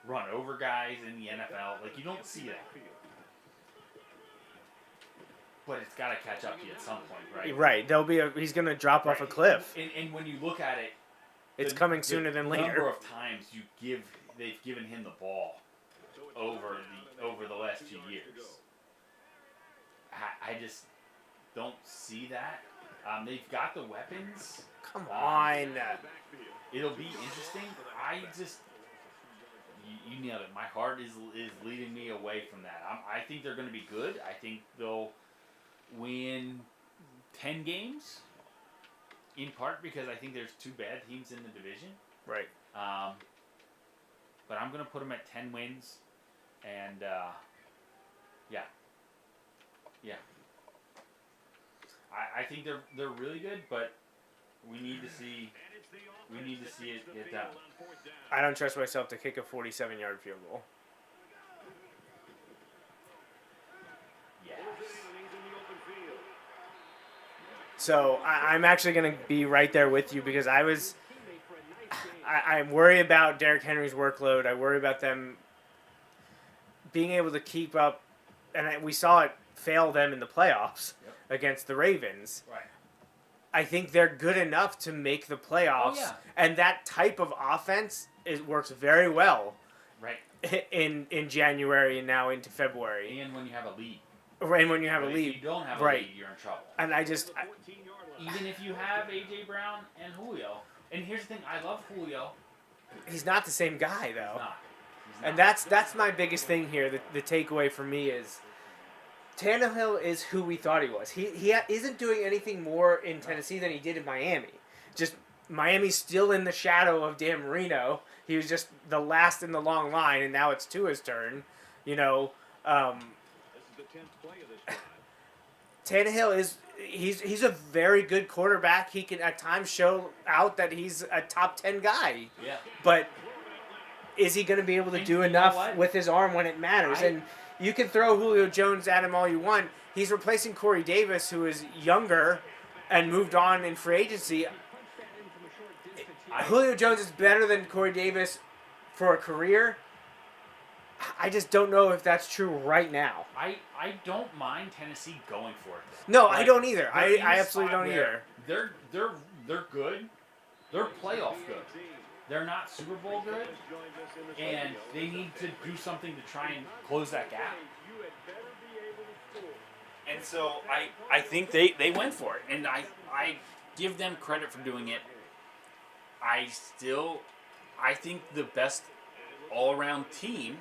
run over guys in the NFL. Like, you don't see that. But it's got to catch up to you at some point, right? Right. He's going to drop off a cliff. And when you look at it, it's coming sooner than later. The number of times they've given him the ball over the last few years. I just don't see that. They've got the weapons. Come on. It'll be interesting. You nailed it. My heart is leading me away from that. I think they're going to be good. I think they'll win 10 games. In part because I think there's 2 bad teams in the division. Right. But I'm going to put them at 10 wins. And, yeah. I think they're really good, but we need to see it get done. I don't trust myself to kick a 47-yard field goal. Yes. So I'm actually going to be right there with you because I'm worried about Derrick Henry's workload. I worry about them being able to keep up, and we saw it fail them in the playoffs against the Ravens. Right. I think they're good enough to make the playoffs, and that type of offense works very well. Right. In January and now into February. And when you have a lead. And when you have a lead. If you don't have a lead, you're in trouble. And even if you have A.J. Brown and Julio. And here's the thing, I love Julio. He's not the same guy, though. He's not. And that's my biggest thing here. The takeaway for me is Tannehill is who we thought he was. He isn't doing anything more in Tennessee than he did in Miami. Just Miami's still in the shadow of Dan Marino. He was just the last in the long line, and now it's Tua's turn. This is the 10th play of this drive. Tannehill he's a very good quarterback. He can at times show out that he's a top 10 guy. Yeah. But is he going to be able to do enough with his arm when it matters? And you can throw Julio Jones at him all you want. He's replacing Corey Davis, who is younger and moved on in free agency. Julio Jones is better than Corey Davis for a career. I just don't know if that's true right now. I don't mind Tennessee going for it. No, I don't either. I absolutely don't either. They're good. They're playoff good. They're not Super Bowl good, and they need to do something to try and close that gap. And so I think they went for it, and give them credit for doing it. I think the best all-around team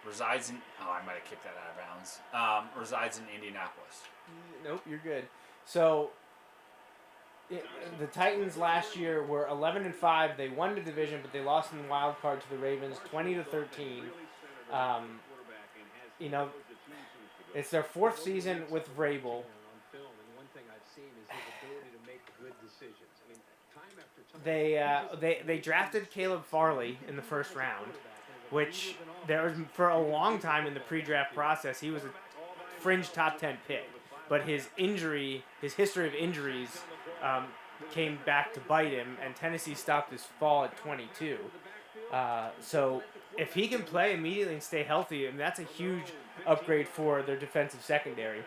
resides in. Oh, I might have kicked that out of bounds. Resides in Indianapolis. Nope, you're good. So, the Titans last year were 11-5. They won the division, but they lost in the wild card to the Ravens, 20-13. It's their fourth season with Vrabel. They drafted Caleb Farley in the first round, which there was for a long time in the pre-draft process. He was a fringe top 10 pick, but his history of injuries, came back to bite him, and Tennessee stopped his fall at 22. So if he can play immediately and stay healthy, I mean, that's a huge upgrade for their defensive secondary.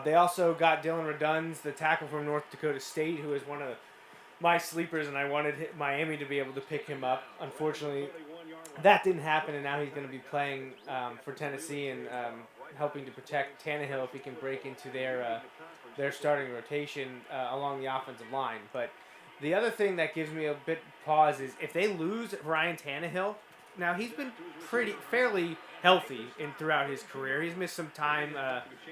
They also got Dylan Redunds, the tackle from North Dakota State, who is one of my sleepers, and I wanted Miami to be able to pick him up. Unfortunately, that didn't happen, and now he's going to be playing for Tennessee and helping to protect Tannehill if he can break into their starting rotation along the offensive line. But the other thing that gives me a bit pause is if they lose Ryan Tannehill. Now he's been fairly healthy throughout his career. He's missed some time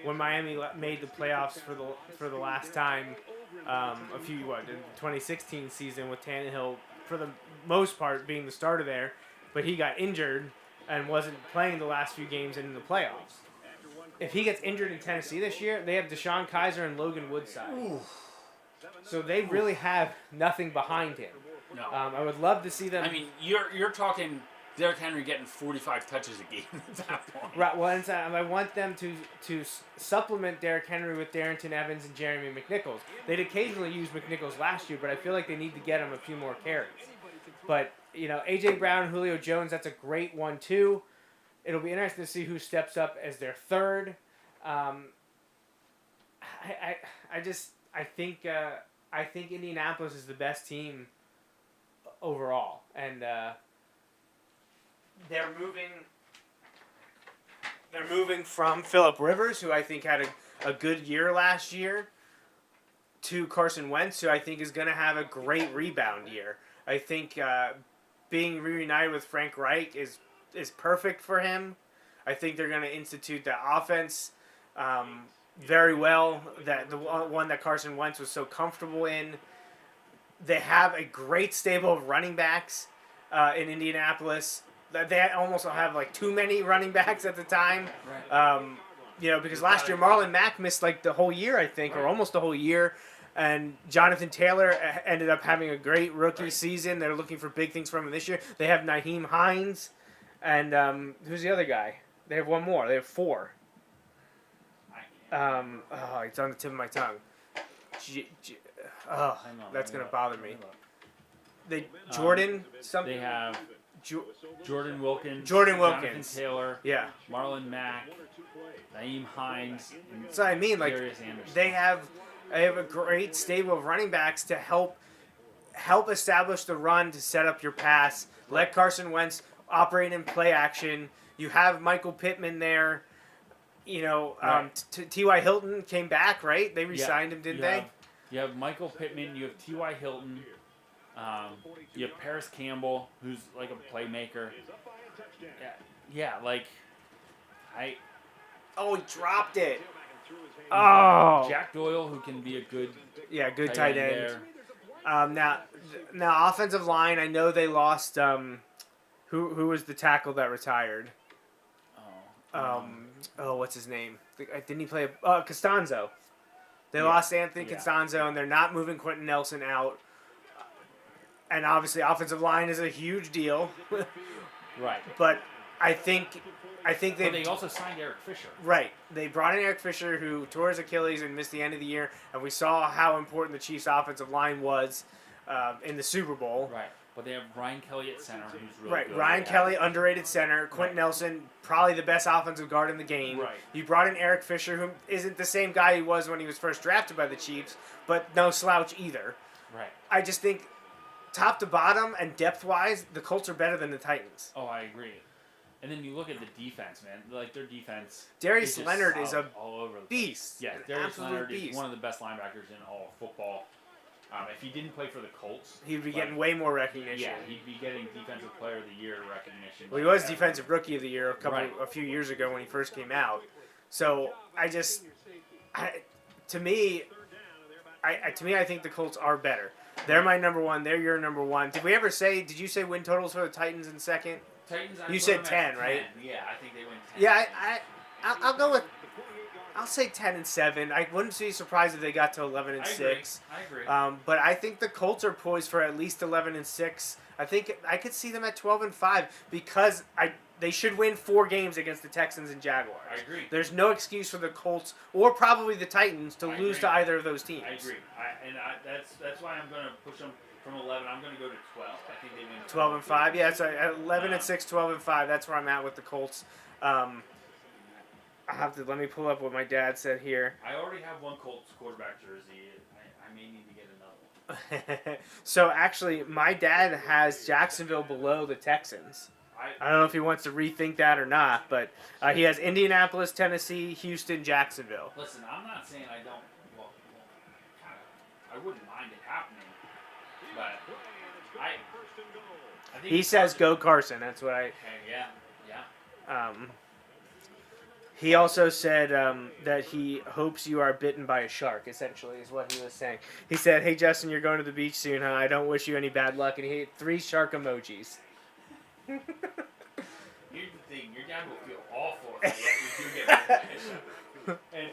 when Miami made the playoffs for the last time. The 2016 season with Tannehill for the most part being the starter there, but he got injured and wasn't playing the last few games in the playoffs. If he gets injured in Tennessee this year, they have Deshaun Kaiser and Logan Woodside. Ooh. So they really have nothing behind him. No. I would love to see them. I mean, you're talking Derrick Henry getting 45 touches a game at that point. Right. Well, I want them to supplement Derrick Henry with Darrington Evans and Jeremy McNichols. They'd occasionally use McNichols last year, but I feel like they need to get him a few more carries. But A.J. Brown, Julio Jones, that's a great 1-2. It'll be interesting to see who steps up as their third. I think Indianapolis is the best team overall, and they're moving from Phillip Rivers, who I think had a good year last year, to Carson Wentz, who I think is going to have a great rebound year. I think being reunited with Frank Reich is perfect for him. I think they're going to institute the offense very well, that the one that Carson Wentz was so comfortable in. They have a great stable of running backs in Indianapolis. They almost have like too many running backs at the time. Right. Because last year Marlon Mack missed like the whole year, I think, or almost the whole year. And Jonathan Taylor ended up having a great rookie season. They're looking for big things from him this year. They have Nyheim Hines. And who's the other guy? They have one more. They have four. It's on the tip of my tongue. That's going to bother me. Jordan? They have Jordan Wilkins. Jonathan Taylor. Yeah. Marlon Mack. Nyheim Hines. That's what I mean. Like, they have a great stable of running backs to help establish the run, to set up your pass. Let Carson Wentz operate in play action. You have Michael Pittman there. T.Y. Hilton came back, right? They re-signed him, didn't they? You have Michael Pittman. You have T.Y. Hilton. You have Paris Campbell, who's like a playmaker. Yeah, Oh, he dropped it. Oh. Jack Doyle, who can be a good tight end. Now offensive line, I know they lost who was the tackle that retired? What's his name? Didn't he play Costanzo? They lost Anthony Costanzo, and they're not moving Quentin Nelson out. And obviously offensive line is a huge deal. Right. But I think they also signed Eric Fisher. Right. They brought in Eric Fisher, who tore his Achilles and missed the end of the year, and we saw how important the Chiefs' offensive line was in the Super Bowl. Right. But they have Ryan Kelly at center, who's really good. Ryan Kelly, underrated center. Quentin Nelson, probably the best offensive guard in the game. Right. You brought in Eric Fisher, who isn't the same guy he was when he was first drafted by the Chiefs, but no slouch either. Right. I just think top to bottom and depth-wise, the Colts are better than the Titans. Oh, I agree. And then you look at the defense, man. Like, their defense. Darius just Leonard is solid a all over the beast. Yeah, An Darius absolute Leonard beast. is one of the best linebackers in all of football. If he didn't play for the Colts, He'd be like, getting way more recognition. Yeah, he'd be getting Defensive Player of the Year recognition. Well, he was Defensive Rookie of the Year Right. a few years ago when he first came out. So to me, I think the Colts are better. They're my number one. They're your number one. Did you say win totals for the Titans in second? Titans, You said 10, right? Yeah, I think they win 10. Yeah, I'll go with. I'll say 10-7. I wouldn't be surprised if they got to 11-6. I agree. But I think the Colts are poised for at least 11-6. I think I could see them at 12-5 because they should win 4 games against the Texans and Jaguars. I agree. There's no excuse for the Colts or probably the Titans to I lose agree. to either of those teams. I agree. That's why I'm going to push them from 11. I'm going to go to 12. I think they win 12-5. Yeah, so 11-6, 12-5. That's where I'm at with the Colts. Let me pull up what my dad said here. I already have one Colts quarterback jersey. I may need to get another one. So actually, my dad has Jacksonville below the Texans. I don't know if he wants to rethink that or not, but he has Indianapolis, Tennessee, Houston, Jacksonville. Listen, I'm not saying I don't. Well, I wouldn't mind it happening, but I think He says go Carson. That's what I. Okay, yeah. He also said that he hopes you are bitten by a shark, essentially, is what he was saying. He said, hey, Justin, you're going to the beach soon, huh? I don't wish you any bad luck. And he hit 3 shark emojis. Here's the thing, your dad will feel awful if you do get bitten. And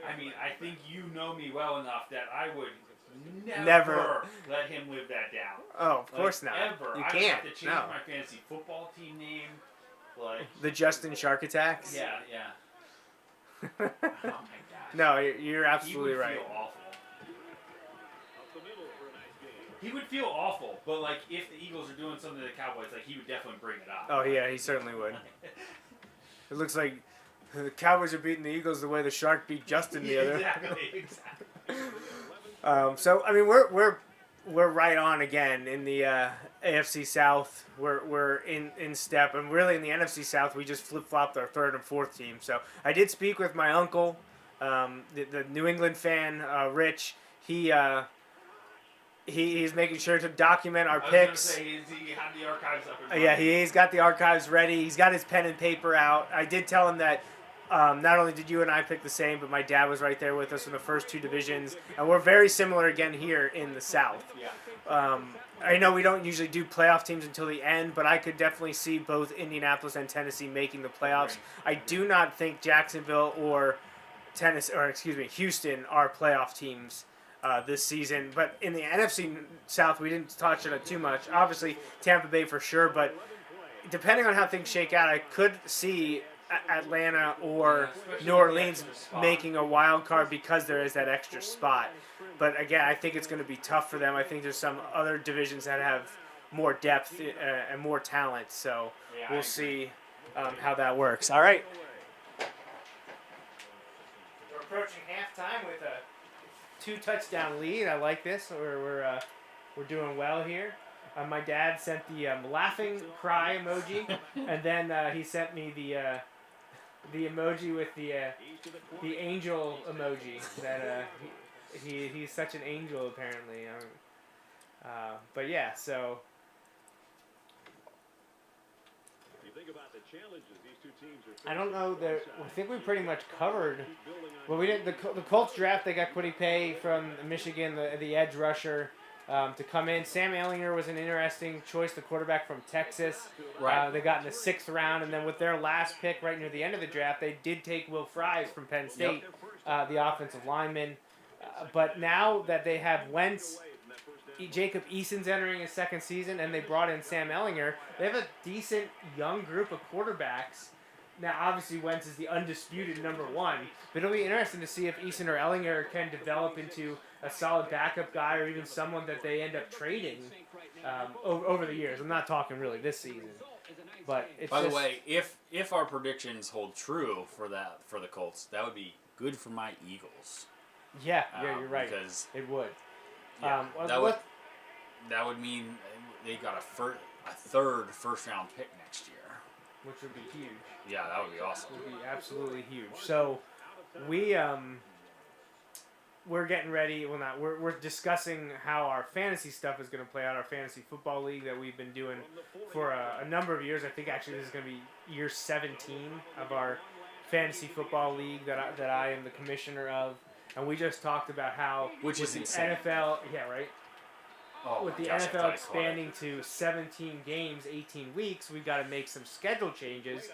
I mean, I think you know me well enough that I would never let him live that down. Oh, of course not. Ever. You I would can't. have to change No. my fantasy football team name. Like The Justin Shark Attacks? yeah. Oh my gosh. No, you're absolutely he would right. Feel awful. He would feel awful, but like if the Eagles are doing something to the Cowboys, like he would definitely bring it up. Oh, yeah, he certainly would. It looks like the Cowboys are beating the Eagles the way the Shark beat Justin the other. Exactly. So I mean, we're right on again in the AFC South. We're in step, and really in the NFC South, we just flip flopped our 3rd and 4th team. So I did speak with my uncle, the New England fan, Rich. He's making sure to document our picks. I was gonna say, he had the archives up. Yeah, he's got the archives ready. He's got his pen and paper out. I did tell him that not only did you and I pick the same, but my dad was right there with us in the first 2 divisions. And we're very similar again here in the South. Yeah. I know we don't usually do playoff teams until the end, but I could definitely see both Indianapolis and Tennessee making the playoffs. I do not think Jacksonville or Houston are playoff teams this season. But in the NFC South, we didn't touch on it too much. Obviously, Tampa Bay for sure, but depending on how things shake out, I could see Atlanta or New Orleans making a wild card because there is that extra spot. But again, I think it's going to be tough for them. I think there's some other divisions that have more depth and more talent. So we'll see how that works. All right. We're approaching halftime with a 2-touchdown lead. I like this. We're doing well here. My dad sent the laughing cry emoji, and then he sent me the emoji with the angel emoji. That he's such an angel apparently. But yeah, so. I don't know. I think we pretty much covered. Well, we didn't. The Colts draft. They got Quiddy Pay from Michigan, the edge rusher. To come in. Sam Ehlinger was an interesting choice, the quarterback from Texas. Right. They got in the 6th round, and then with their last pick right near the end of the draft, they did take Will Fries from Penn State, the offensive lineman. But now that they have Wentz, Jacob Eason's entering his 2nd season, and they brought in Sam Ehlinger, they have a decent young group of quarterbacks. Now, obviously, Wentz is the undisputed number 1, but it'll be interesting to see if Eason or Ehlinger can develop into a solid backup guy or even someone that they end up trading over the years. I'm not talking really this season, but it's By the way, if our predictions hold true for the Colts, that would be good for my Eagles. Yeah, you're right. Because it would. Yeah, that would mean they got a 3rd first-round pick next year. which would be huge. Yeah, that would be awesome. Would be absolutely huge. So we're getting ready. Well, not we're discussing how our fantasy stuff is going to play out. Our fantasy football league that we've been doing for a number of years. I think actually this is going to be year 17 of our fantasy football league that I am the commissioner of. And we just talked about how Which with is the insane. NFL, yeah, right. Oh, With the gosh, I thought I NFL caught it. expanding to 17 games, 18 weeks, we've got to make some schedule changes,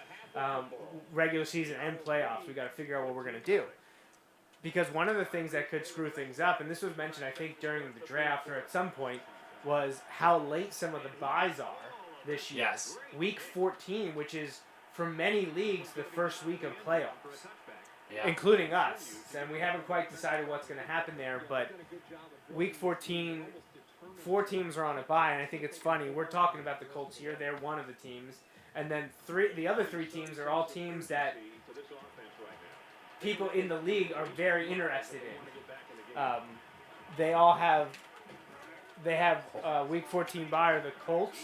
regular season and playoffs. We've got to figure out what we're going to do. Because one of the things that could screw things up, and this was mentioned, I think, during the draft or at some point, was how late some of the buys are this year. Yes. Week 14, which is, for many leagues, the first week of playoffs. Yeah. Including us. And we haven't quite decided what's going to happen there, but week 14... 4 teams are on a bye, and I think it's funny. We're talking about the Colts here. They're one of the teams. And then the other 3 teams are all teams that people in the league are very interested in. They all have week 14 bye are the Colts,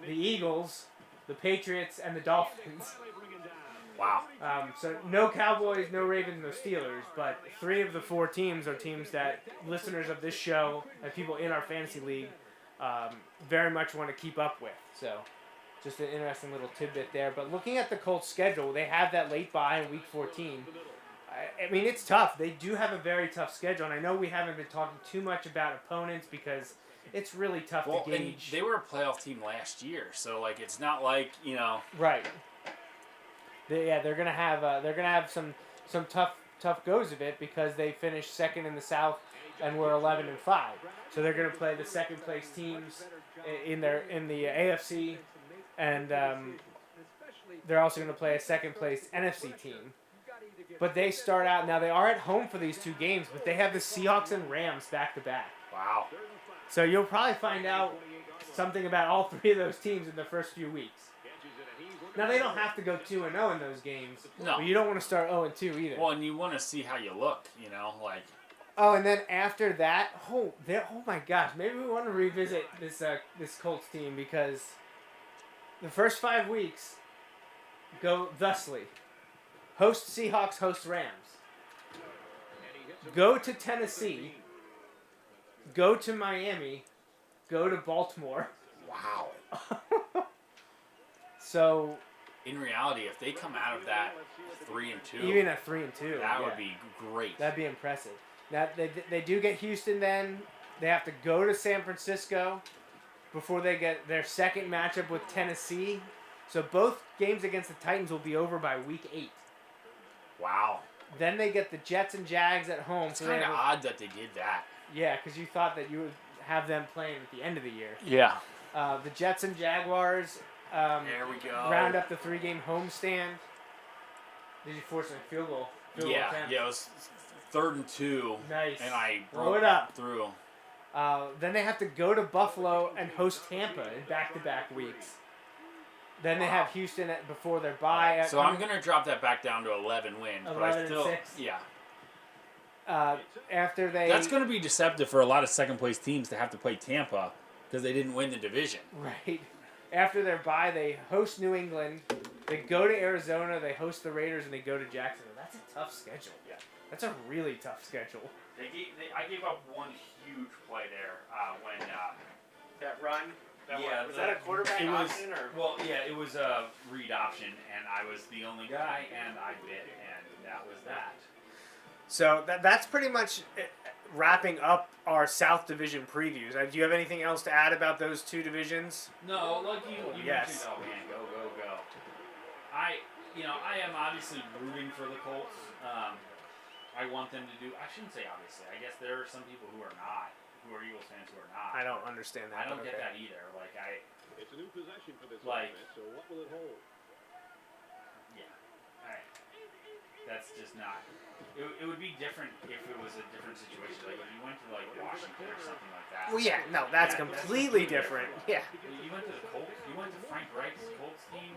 the Eagles, the Patriots, and the Dolphins. Wow. So no Cowboys, no Ravens, no Steelers, but 3 of the 4 teams are teams that listeners of this show and people in our fantasy league very much want to keep up with. So just an interesting little tidbit there. But looking at the Colts' schedule, they have that late bye in week 14. I mean, it's tough. They do have a very tough schedule, and I know we haven't been talking too much about opponents because it's really tough to And gauge. they were a playoff team last year, so like it's not like, you know. Right. They're gonna have some tough goes of it because they finished second in the South and we're 11-5. So they're gonna play the second place teams in the AFC, and they're also gonna play a second place NFC team. But they start out now. They are at home for these 2 games, but they have the Seahawks and Rams back to back. Wow. So you'll probably find out something about all 3 of those teams in the first few weeks. Now, they don't have to go 2-0 in those games. No. But you don't want to start 0-2 either. Well, and you want to see how you look, you know, like. Oh, and then after that, oh my gosh, maybe we want to revisit this Colts team because the first 5 weeks go thusly. Host Seahawks, host Rams. Go to Tennessee. Go to Miami. Go to Baltimore. Wow. So, in reality, if they come out of that 3-2, even at 3-2, that would be great. That'd be impressive. Now they do get Houston. Then they have to go to San Francisco before they get their second matchup with Tennessee. So both games against the Titans will be over by week 8. Wow. Then they get the Jets and Jags at home. It's kind of odd that they did that. Yeah, because you thought that you would have them playing at the end of the year. Yeah. The Jets and Jaguars. There we go. Round up the 3-game homestand. Did you force a field goal? Yeah, it was 3rd and 2. Nice. And I Blow it up. through. Then they have to go to Buffalo and host Tampa in back-to-back weeks. Then they have Houston before their bye. So I'm going to drop that back down to 11 wins. 11-6. Yeah. After they... That's going to be deceptive for a lot of second-place teams to have to play Tampa because they didn't win the division. Right. After their bye, they host New England. They go to Arizona. They host the Raiders, and they go to Jacksonville. That's a tough schedule. Yeah. That's a really tough schedule. I gave up one huge play there when That run? was that a quarterback option? Well, yeah, it was a read option, and I was the only guy, and I bit, and that was that. So that's pretty much wrapping up our South Division previews. Do you have anything else to add about those 2 divisions? No, like you Yes. mentioned, oh man, go. I am obviously rooting for the Colts. I want them to do, I shouldn't say obviously, I guess there are some people who are not, who are Eagles fans who are not. I don't understand that. I don't get that either. Like, It's a new possession for this Like- offense, so what will it hold? yeah. That's just not, it would be different if it was a different situation. Like, if you went to, like, Washington or something like that. Well, yeah, no, that's completely different. Yeah. You went to the Colts. You went to Frank Reich's Colts team.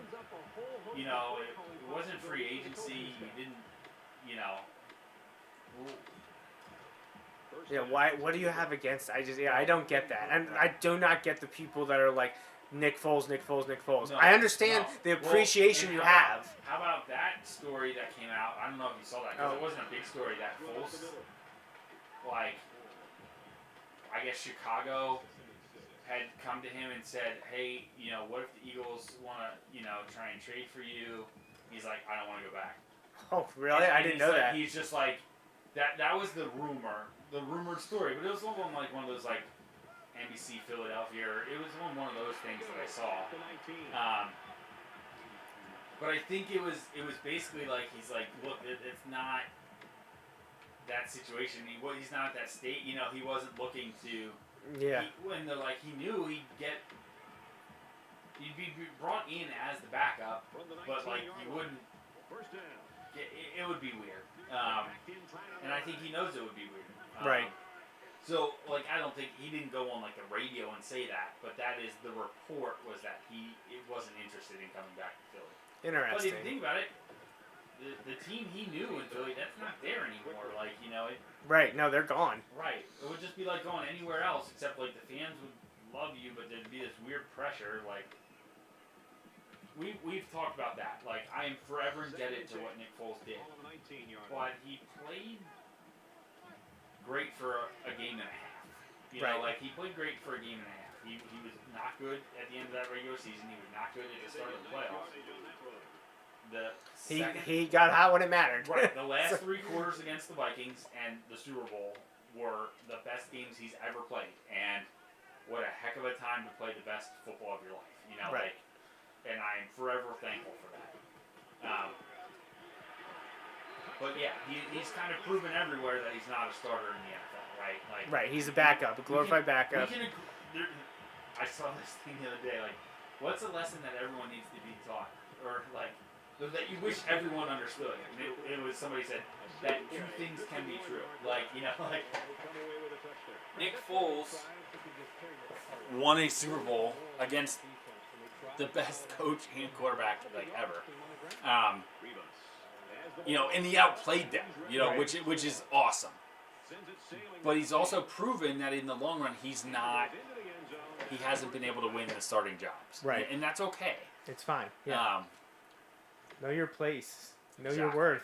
You know, it wasn't free agency. You didn't, you know. Yeah, why? What do you have against? I don't get that, and I do not get the people that are like, Nick Foles. No, I understand no. the appreciation Well, you and how have. about- How about that story that came out? I don't know if you saw that because Oh. it wasn't a big story. That Foles, like, I guess Chicago had come to him and said, "Hey, what if the Eagles want to, try and trade for you?" He's like, "I don't want to go back." Oh, really? I didn't know like, that. He's just like, that was the rumored story, but it was one of those like NBC Philadelphia, or it was one of those things that I saw. But I think it was basically like he's like, look, it's not that situation. He's not at that state. He wasn't looking to. Yeah. When they're like, he knew he'd be brought in as the backup, but like you wouldn't. It would be weird, and I think he knows it would be weird. Right. So like I don't think he didn't go on like the radio and say that, but that is the report was that he wasn't interested in coming back to Philly. Interesting. But if you think about it, the team he knew in Philly, that's not there anymore. Like Right. No, they're gone. Right. It would just be like going anywhere else, except like the fans would love you, but there'd be this weird pressure. Like we've talked about that. Like I am forever indebted to what Nick Foles did, but he played great for a game and a half. Like he played great for a game and a half. He was not good at the end of that regular season. He was not good at the start of the playoffs. He got hot when it mattered. Right. The last 3 quarters against the Vikings and the Super Bowl were the best games he's ever played. And what a heck of a time to play the best football of your life. Right. And I'm forever thankful for that. But yeah, he's kind of proven everywhere that he's not a starter in the NFL, right? Right. He's a backup, a glorified backup. I saw this thing the other day. Like, what's a lesson that everyone needs to be taught, or like that you wish everyone understood? And it was somebody said that 2 things can be true. Like Nick Foles won a Super Bowl against the best coach and quarterback ever. And he outplayed them, right. which is awesome. But he's also proven that in the long run he hasn't been able to win the starting jobs. Right. And that's okay. It's fine. Yeah. Know your place. Know your worth.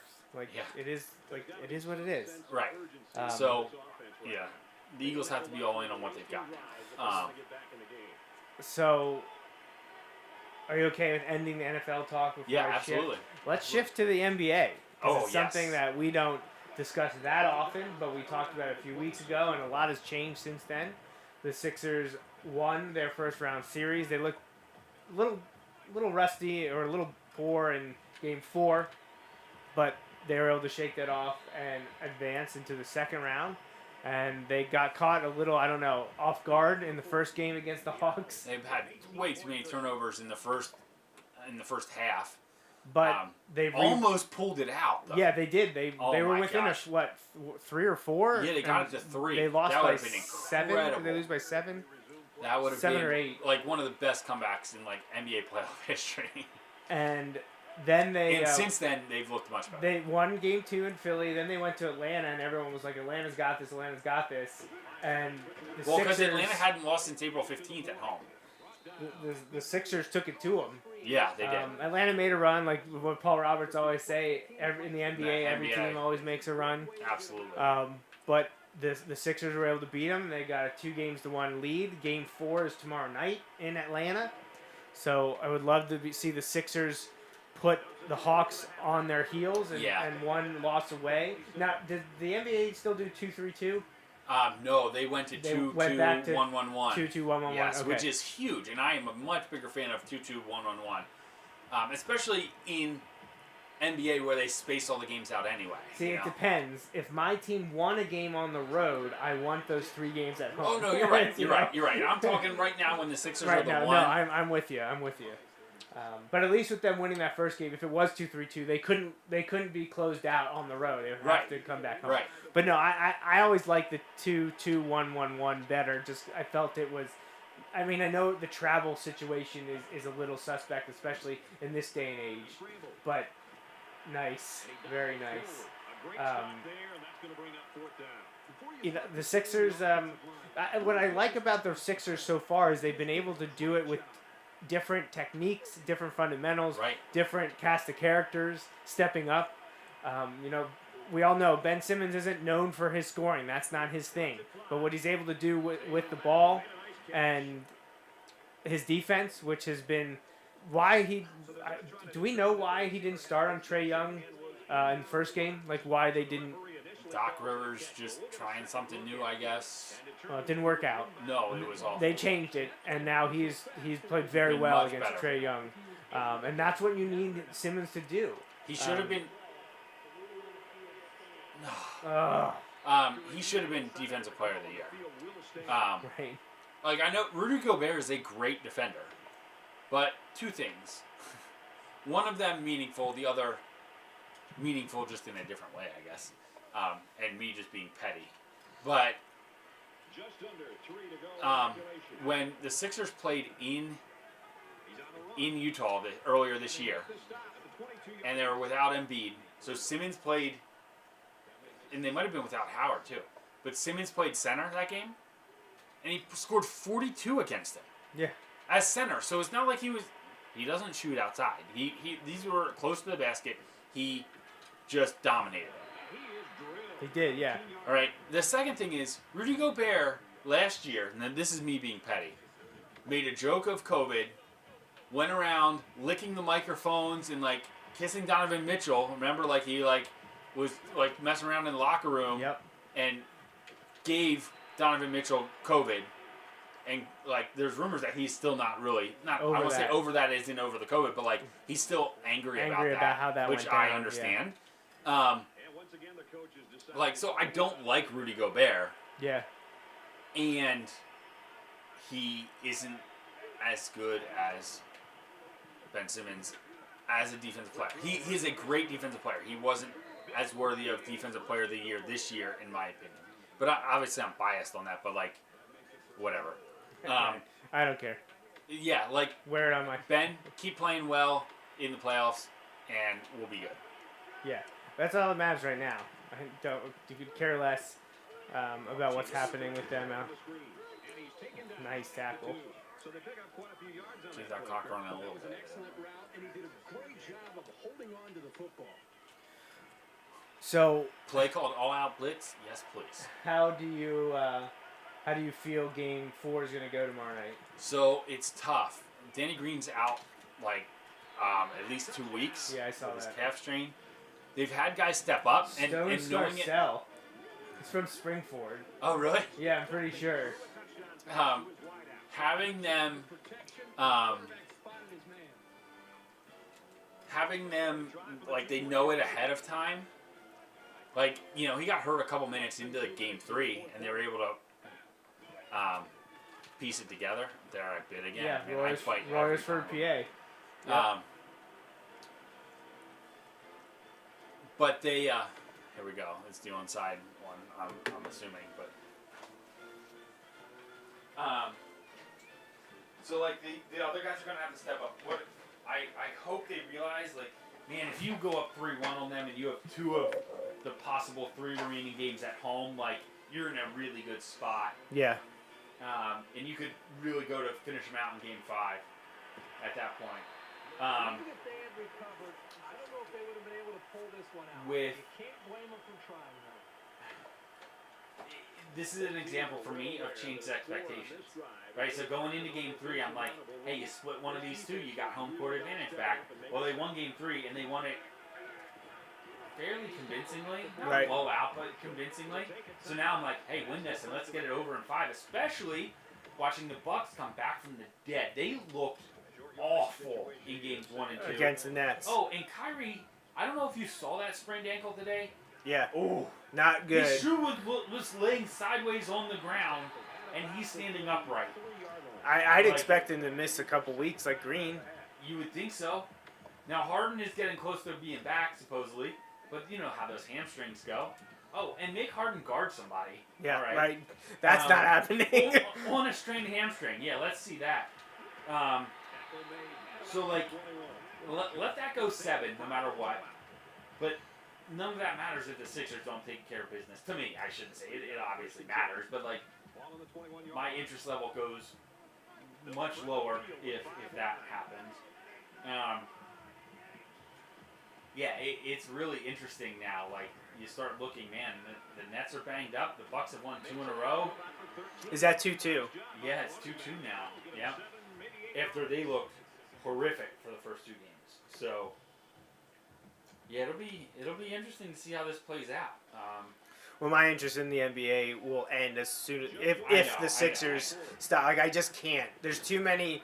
It is what it is. Right. The Eagles have to be all in on what they've got. So, are you okay with ending the NFL talk before I absolutely. shift? Let's shift to the NBA. It's something yes. that we don't discuss that often, but we talked about it a few weeks ago, and a lot has changed since then. The Sixers won their first round series. They looked a little rusty or a little poor in Game 4, but they were able to shake that off and advance into the second round. And they got caught a little, off guard in the first game against the Hawks. They've had way too many turnovers in the first half. But they almost pulled it out, though. Yeah, they did. They were within 3 or 4? Yeah, they got it to 3. They lost that by would have been 7. incredible. Did they lose by 7? That would have 7 been or 8. One of the best comebacks in NBA playoff history. And then and since then they've looked much better. They won Game 2 in Philly. Then they went to Atlanta, and everyone was like, "Atlanta's got this. Atlanta's got this." And because Atlanta hadn't lost since April 15th at home. The Sixers took it to them. Yeah, they did. Atlanta made a run, like what Paul Roberts always say. In the NBA, every team always makes a run. Absolutely. But the Sixers were able to beat them. They got a 2-1 lead. Game 4 is tomorrow night in Atlanta. So I would love to see the Sixers put the Hawks on their heels and one loss away. Now, did the NBA still do 2-3-2? No, they went to 2-2-1-1-1. 2-2-1-1-1. Yes, okay. which is huge, and I am a much bigger fan of 2-2-1-1-1, especially in NBA where they space all the games out anyway. See, it depends. If my team won a game on the road, I want those 3 games at home. Oh no, you're right. You're right. I'm talking right now when the Sixers are the one. No, I'm with you. But at least with them winning that first game, if it was 2-3-2, they couldn't be closed out on the road. They would have to come back home. Right. But no, I always like the 2-2-1-1-1 better. Just I felt it was. I mean, I know the travel situation is a little suspect, especially in this day and age. But nice, very nice. The Sixers. What I like about the Sixers so far is they've been able to do it with different techniques, different fundamentals, Right. different cast of characters, stepping up. We all know Ben Simmons isn't known for his scoring. That's not his thing. But what he's able to do with the ball and his defense, which has been why do we know why he didn't start on Trae Young in the first game? Like why they didn't? Doc Rivers just trying something new, I guess. Well, it didn't work out. No, it was awful. They changed it, and now he's played very Been well much against better. Trae Young, and that's what you need Simmons to do. He should have been. He should have been Defensive Player of the Year. Right. Like, I know Rudy Gobert is a great defender, but two things. One of them meaningful, the other meaningful just in a different way, I guess. And me just being petty. But when the Sixers played in Utah earlier this year, and they were without Embiid, so Simmons played, and they might have been without Howard too, but Simmons played center that game, and he scored 42 against them. Yeah. As center, so it's not like he doesn't shoot outside. These were close to the basket. He just dominated them. He did, yeah. All right. The second thing is Rudy Gobert last year, and then this is me being petty, made a joke of COVID, went around licking the microphones and like kissing Donovan Mitchell. Remember, like he was like messing around in the locker room. Yep. And gave Donovan Mitchell COVID. And like there's rumors that he's still not I won't say over that isn't over the COVID, but like he's still angry about how that which went down, I understand. Yeah. Like, so I don't like Rudy Gobert. Yeah. And he isn't as good as Ben Simmons as a defensive player. He's a great defensive player. He wasn't as worthy of Defensive Player of the Year this year, in my opinion. But obviously I'm biased on that, but like, whatever. I don't care. Yeah, like, Wear it on my... Ben, keep playing well in the playoffs, and we'll be good. Yeah. That's all that matters right now. You could care less about what's happening with them now. Nice tackle. Keep that clock running a little bit. So, Play called All Out Blitz? Yes, please. how do you feel Game 4 is going to go tomorrow night? So it's tough. Danny Green's out like at least 2 weeks. Yeah, I saw with that. his calf strain. They've had guys step up and knowing it. Garcelle. It's from Springford. Oh, really? Yeah, I'm pretty sure. Having them like they know it ahead of time. Like, you know, he got hurt a couple minutes into Game 3, and they were able to piece it together. There I bid again. Yeah, Man, I fight every Royersford, time. PA. But they, here we go. It's the onside one, I'm assuming, but. So like the other guys are gonna have to step up. What I hope they realize, like, man, if you go up 3-1 on them and you have 2 of the possible 3 remaining games at home, like, you're in a really good spot. Yeah. And you could really go to finish them out in Game 5 at that point. With this is an example for me of changed expectations, right? So going into Game 3, I'm like, hey, you split one of these 2, you got home court advantage back. Well, they won Game 3 and they won it fairly convincingly, not Right. blowout, but convincingly. So now I'm like, hey, win this and let's get it over in 5. Especially watching the Bucks come back from the dead. They looked awful in Games 1 and 2 Against the Nets. Oh, and Kyrie, I don't know if you saw that sprained ankle today. Yeah. Oh, Not good. his shoe was laying sideways on the ground, and he's standing upright. I'd like- expect him to miss a couple weeks like Green. You would think so. Now Harden is getting close to being back, supposedly, but you know how those hamstrings go. Oh, and make Harden guard somebody. Yeah, All right. That's not happening. on a strained hamstring. Yeah, let's see that. So like, let that go 7, no matter what. But none of that matters if the Sixers don't take care of business. To me, I shouldn't say it. It obviously matters, but like, my interest level goes much lower if that happens. Yeah, it's really interesting now. Like, you start looking, man, the Nets are banged up. The Bucks have won 2 in a row. Is that 2-2? Yeah, it's 2-2 now. Yeah. After they looked horrific for the first 2 games. So, yeah, it'll be interesting to see how this plays out. Well, my interest in the NBA will end as soon as if the Sixers stop. Like, I just can't. There's too many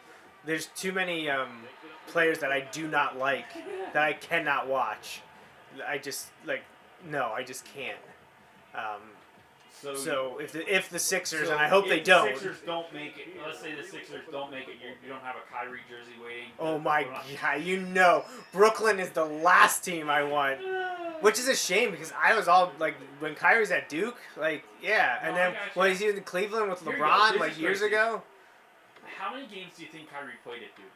players that I do not like that I cannot watch. I just I just can't. So if the Sixers, and I hope they don't. If the Sixers don't make it, let's say the Sixers don't make it, you don't have a Kyrie jersey waiting. Oh my God, Brooklyn is the last team I want. Which is a shame because I was all like, when Kyrie's at Duke, and then when he's in Cleveland with LeBron years ago. How many games do you think Kyrie played at Duke?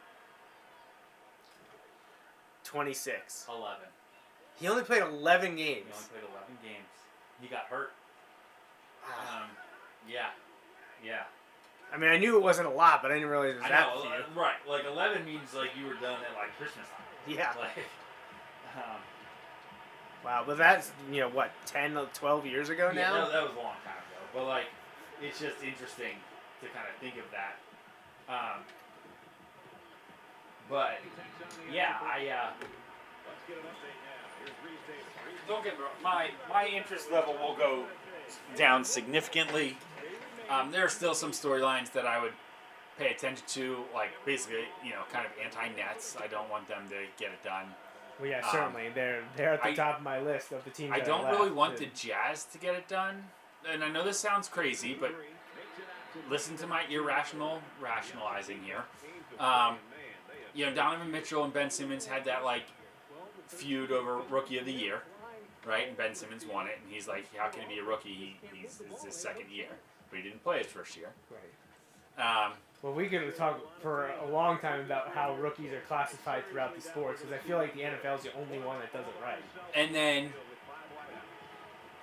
26. 11. He only played 11 games. He only played 11 games. He got hurt. Yeah. I mean, I knew it wasn't a lot, but I didn't realize it was that few. Right. Like 11 means like you were done at like Christmas time. Yeah. Like, wow, but that's 10, 12 years ago now. Yeah, that was a long time ago. But like, it's just interesting to kind of think of that. But yeah, don't get me wrong. My interest level will go down significantly. There are still some storylines that I would pay attention to, like basically, kind of anti-Nets. I don't want them to get it done. Well, yeah, certainly. They're at the top of my list of the teams. I don't really want the Jazz to get it done. And I know this sounds crazy, but listen to my irrational rationalizing here. Donovan Mitchell and Ben Simmons had that feud over Rookie of the Year, right? And Ben Simmons won it, and he's like, how can he be a rookie? It's his second year, but he didn't play his first year. Right. Well, we could talk for a long time about how rookies are classified throughout the sports, because I feel like the NFL is the only one that does it right. And then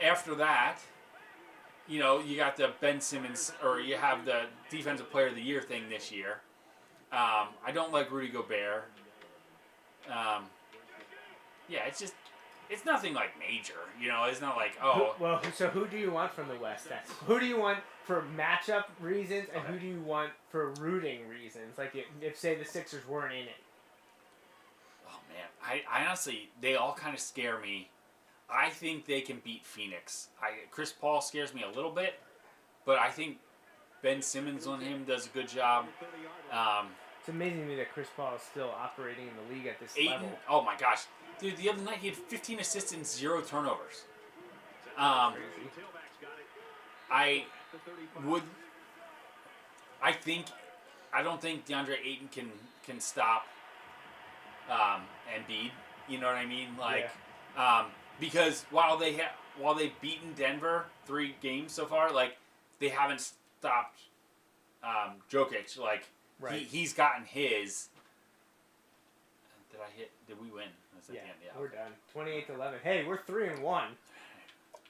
after that, you got the Ben Simmons, or you have the Defensive Player of the Year thing this year. I don't like Rudy Gobert. It's nothing major. It's not like, oh. So who do you want from the West then? Who do you want for matchup reasons, and who do you want for rooting reasons? Like if say the Sixers weren't in it. Oh man, I honestly, they all kind of scare me. I think they can beat Phoenix. Chris Paul scares me a little bit, but I think Ben Simmons on him does a good job. It's amazing to me that Chris Paul is still operating in the league at this Ayton, level. Oh my gosh. Dude, the other night he had 15 assists and 0 turnovers. I don't think DeAndre Ayton can stop Embiid. You know what I mean? Because while they've beaten Denver 3 games so far, they haven't stopped Jokic. Right. He's gotten his. Did we win? Yeah, we're done. 28-11. Hey, we're 3-1.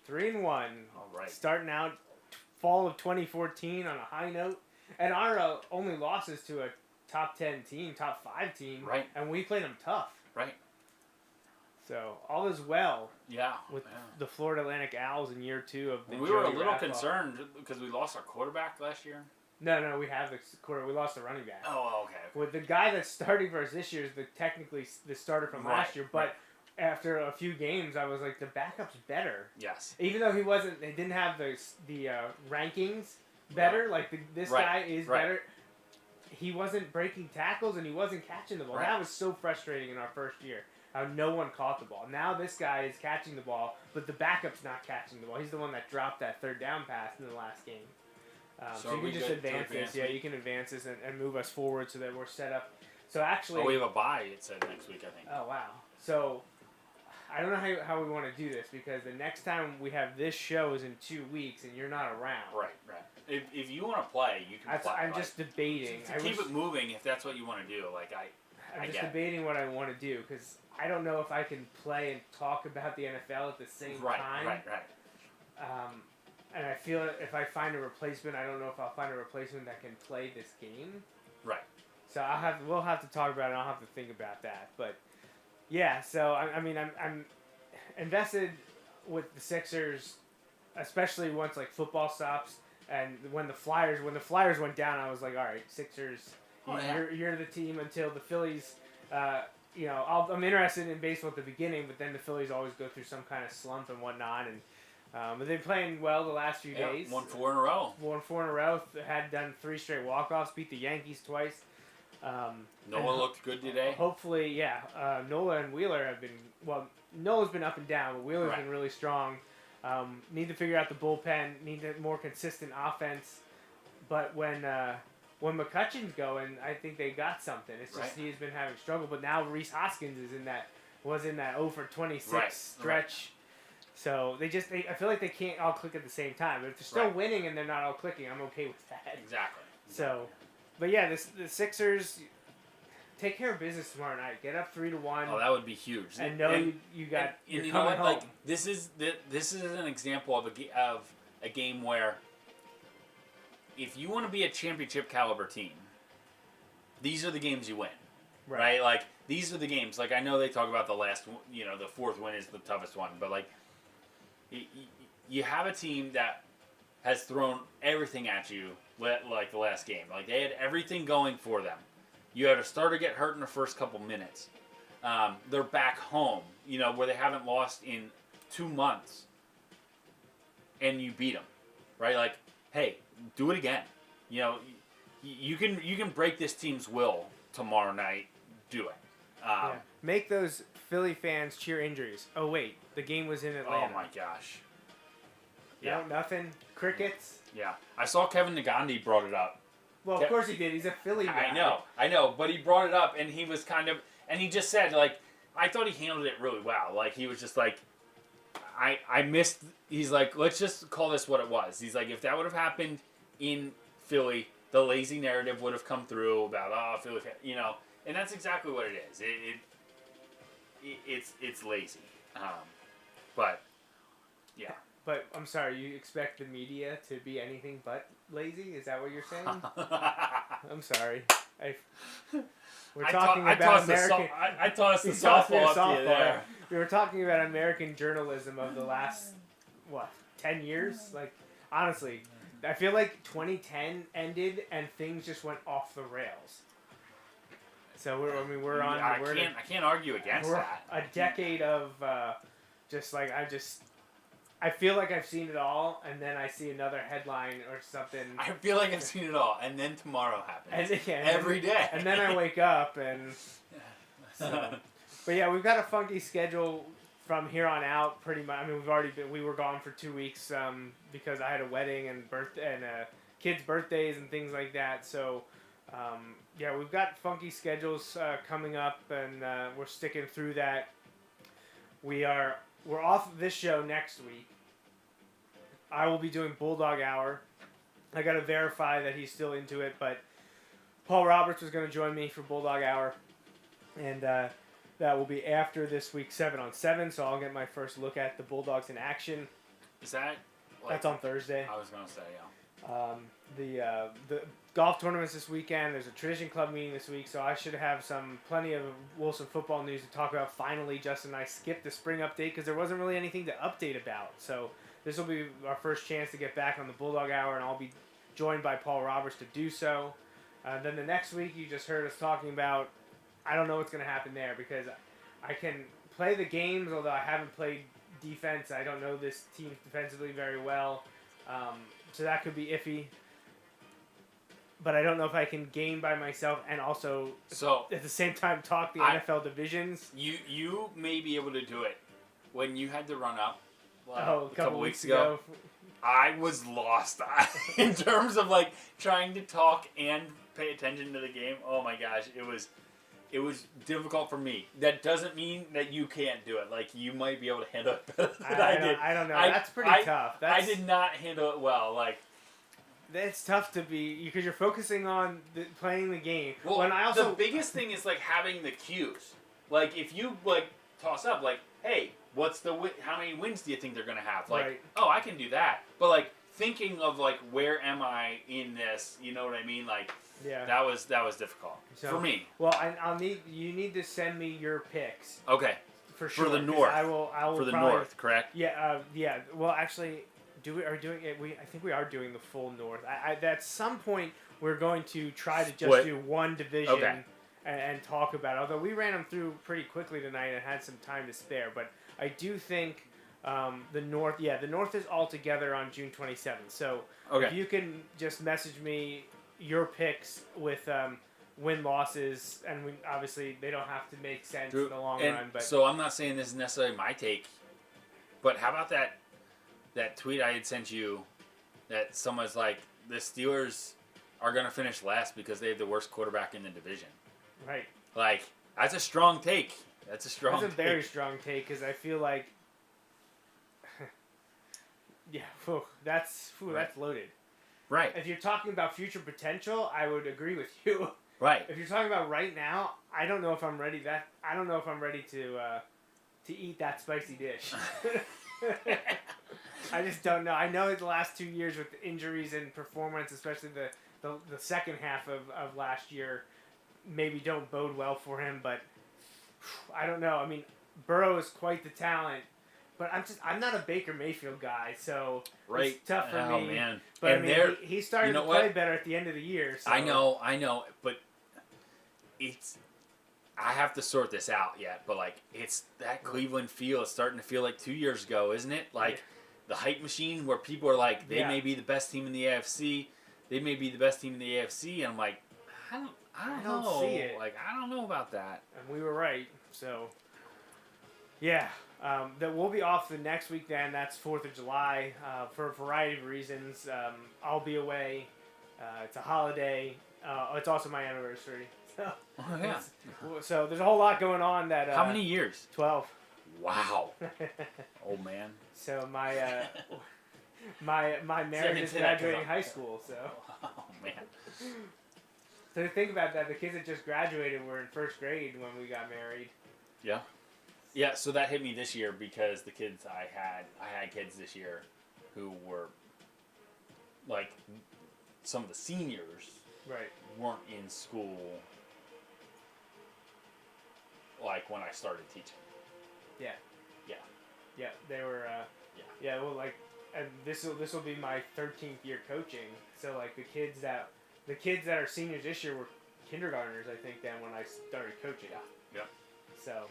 3-1. All right. Starting out fall of 2014 on a high note, and our only losses to a top 10 team, top 5 team. Right. And we played them tough. Right. So all is well. Yeah. With the Florida Atlantic Owls in year 2 of the we Joey were a little Raffauf. concerned because we lost our quarterback last year. No, we have the quarter. We lost the running back. Oh, okay. With the guy that's starting for us this year is technically the starter from last year, but after a few games, I was like, the backup's better. Yes. Even though they didn't have the rankings better. This guy is better. He wasn't breaking tackles and he wasn't catching the ball. Right. That was so frustrating in our first year. How no one caught the ball. Now this guy is catching the ball, but the backup's not catching the ball. He's the one that dropped that third down pass in the last game. So you can just advance this. Yeah, you can advance this and move us forward so that we're set up. So actually... we have a bye, it said, next week, I think. Oh, wow. So I don't know how we want to do this, because the next time we have this show is in 2 weeks and you're not around. Right. If you want to play, you can play. I'm just debating. To keep it moving, if that's what you want to do. I'm just debating what I want to do, because I don't know if I can play and talk about the NFL at the same time. Right. And I feel if I find a replacement, I don't know if I'll find a replacement that can play this game. So we'll have to talk about it. I'll have to think about that. But yeah, so I'm invested with the Sixers, especially once like football stops and when the Flyers went down, I was like, all right, Sixers, you're the team until the Phillies. I'm interested in baseball at the beginning, but then the Phillies always go through some kind of slump and whatnot, and but they've been playing well the last few days. Won 4 in a row. Won 4 in a row. Had done 3 straight walk-offs. Beat the Yankees twice. Nola looked good today. Hopefully, yeah. Nola and Wheeler have been Nola's been up and down, but Wheeler's been really strong. Need to figure out the bullpen. Need a more consistent offense. But when McCutcheon's going, I think they got something. It's just he's been having struggle. But now Rhys Hoskins was in that 0 for 26 stretch. So I feel like they can't all click at the same time. But if they're still winning and they're not all clicking, I'm okay with that. Exactly. So, but yeah, the Sixers take care of business tomorrow night. Get up 3-1. Oh, that would be huge. And you got. And you know what? home. Like this is an example of a game where if you want to be a championship caliber team, these are the games you win. Right? Like these are the games. Like I know they talk about the last. The fourth win is the toughest one, but like. You have a team that has thrown everything at you like the last game. Like they had everything going for them. You had a starter get hurt in the first couple minutes. They're back home, where they haven't lost in 2 months. And you beat them, right? Like, hey, do it again. You can break this team's will tomorrow night. Do it. Make those Philly fans cheer injuries. Oh wait, the game was in Atlanta. Oh my gosh. Yeah. No, nothing. Crickets. Yeah. I saw Kevin Nagandi brought it up. Well, of course he did. He's a Philly guy. I know. But he brought it up, and he was and he just said, like, I thought he handled it really well. Like, he was just like, I missed, he's like, let's just call this what it was. He's like, if that would have happened in Philly, the lazy narrative would have come through about, Philly, and that's exactly what it is. It's lazy. But, yeah. But I'm sorry, you expect the media to be anything but lazy? Is that what you're saying? I'm sorry. We're talking about American. I tossed the softball up to you there. We were talking about American journalism of the last 10 years. Like honestly, I feel like 2010 ended and things just went off the rails. So we're on. I can't argue against that. A decade of I feel like I've seen it all, and then I see another headline or something. I feel like I've seen it all, and then tomorrow happens. Every day. And then I wake up, and... So. But yeah, we've got a funky schedule from here on out, pretty much. I mean, we were gone for 2 weeks because I had a wedding and kids' birthdays and things like that. So, yeah, we've got funky schedules coming up, and we're sticking through that. We're off this show next week. I will be doing Bulldog Hour. I got to verify that he's still into it, but Paul Roberts was going to join me for Bulldog Hour, and that will be after this week's 7 on 7, so I'll get my first look at the Bulldogs in action. Is that? That's on Thursday. I was going to say, yeah. The golf tournaments this weekend. There's a Tradition Club meeting this week, so I should have plenty of Wilson football news to talk about. Finally, Justin and I skipped the spring update because there wasn't really anything to update about. So this will be our first chance to get back on the Bulldog Hour, and I'll be joined by Paul Roberts to do so. Then the next week, you just heard us talking about, I don't know what's going to happen there because I can play the games, although I haven't played defense. I don't know this team defensively very well. So that could be iffy. But I don't know if I can game by myself and also at the same time talk the NFL divisions. You may be able to do it. When you had to run up a couple weeks ago, I was lost in terms of like trying to talk and pay attention to the game. Oh my gosh, it was difficult for me. That doesn't mean that you can't do it. Like you might be able to handle it better than I did. I don't know. That's pretty tough. I did not handle it well. Like. It's tough to be because you're focusing on playing the game. Well, the biggest thing is like having the cues. Like if you like toss up, like, hey, how many wins do you think they're gonna have? Like, oh, I can do that. But like thinking of like where am I in this? You know what I mean? Like Yeah. that was difficult for me. Well, you need to send me your picks Okay. for sure. For the 'cause North. I will For the probably, North, correct? Yeah. Yeah. Well, actually, I think we are doing the full North. At some point we're going to try to just Split. do one division. Okay. And talk about it. Although we ran them through pretty quickly tonight and had some time to spare. But I do think the North is all together on June 27th. So Okay. if you can just message me your picks with win-losses, and obviously they don't have to make sense in the long run. But so I'm not saying this is necessarily my take, but how about that tweet I had sent you that someone's like, the Steelers are going to finish last because they have the worst quarterback in the division. Right. Like, that's a strong take. That's a very strong take because I feel like, that's loaded. Right. If you're talking about future potential, I would agree with you. Right. If you're talking about right now, I don't know if I'm ready. I don't know if I'm ready to eat that spicy dish. I just don't know. I know the last 2 years with injuries and performance, especially the second half of last year, maybe don't bode well for him, but I don't know. I mean, Burrow is quite the talent, but I'm not a Baker Mayfield guy, so it's tough for me. Man. But and I mean, he started to play better at the end of the year. So. I know, but I have to sort this out yet, but like it's that Cleveland feel. It's starting to feel like 2 years ago, isn't it? Like the hype machine where people are like, they may be the best team in the AFC. They may be the best team in the AFC, and I'm like, I don't know. See it. Like, I don't know about that. And we were right. So, yeah. That we'll be off the next week then. That's 4th of July for a variety of reasons. I'll be away. It's a holiday. It's also my anniversary. So, so there's a whole lot going on. How many years? 12. Wow. Old man. So my marriage is graduating high school. So. Oh, man. So think about that. The kids that just graduated were in first grade when we got married. Yeah. Yeah, so that hit me this year because the kids I had kids this year who were like some of the seniors weren't in school like when I started teaching. Yeah. Yeah. Yeah, they were well like and this will be my 13th year coaching. So like the kids that are seniors this year were kindergartners, I think, then when I started coaching. Yeah. So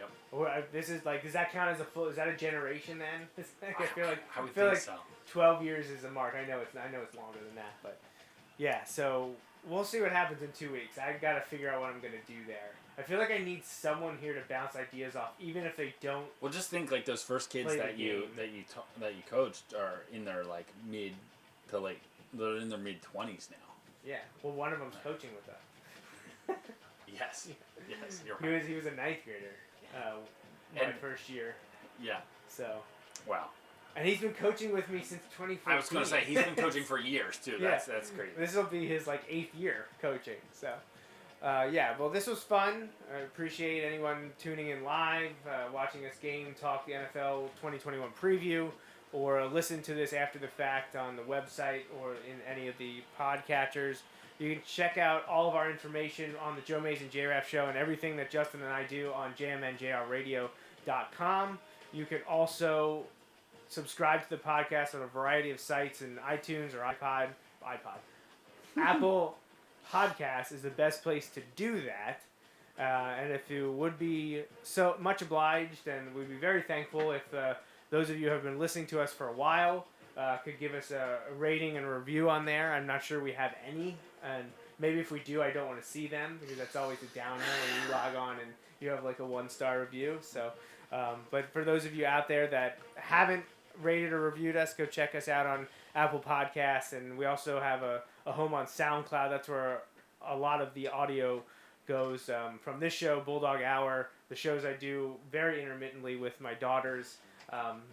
this is like, does that count as is that a generation then? I feel like so. 12 years is a mark. I know it's longer than that, but yeah. So we'll see what happens in 2 weeks. I got to figure out what I'm gonna do there. I feel like I need someone here to bounce ideas off, even if they don't. Well, just think like those first kids that you coached are in their like mid to late. They're in their mid 20s now. Yeah. Well, one of them's coaching with us. Yes. Yes. You're right. He was a 9th grader. My first year. Yeah. So. Wow. And he's been coaching with me since 2014. I was going to say he's been coaching for years too. That's crazy. This will be his like 8th year coaching. So. Well, this was fun. I appreciate anyone tuning in live, watching this game, talk the NFL 2021 preview, or listen to this after the fact on the website or in any of the podcatchers. You can check out all of our information on the Joe Mays and J-Raff show and everything that Justin and I do on jmnjrradio.com. You can also subscribe to the podcast on a variety of sites and iTunes or iPod. Apple Podcast is the best place to do that. And if you would be so much obliged, and we'd be very thankful if those of you who have been listening to us for a while could give us a rating and a review on there. I'm not sure we have any, and maybe if we do, I don't want to see them because that's always a downer when you log on and you have like a 1-star review. So, but for those of you out there that haven't rated or reviewed us, go check us out on Apple Podcasts, and we also have a home on SoundCloud. That's where a lot of the audio goes from this show, Bulldog Hour, the shows I do very intermittently with my daughters,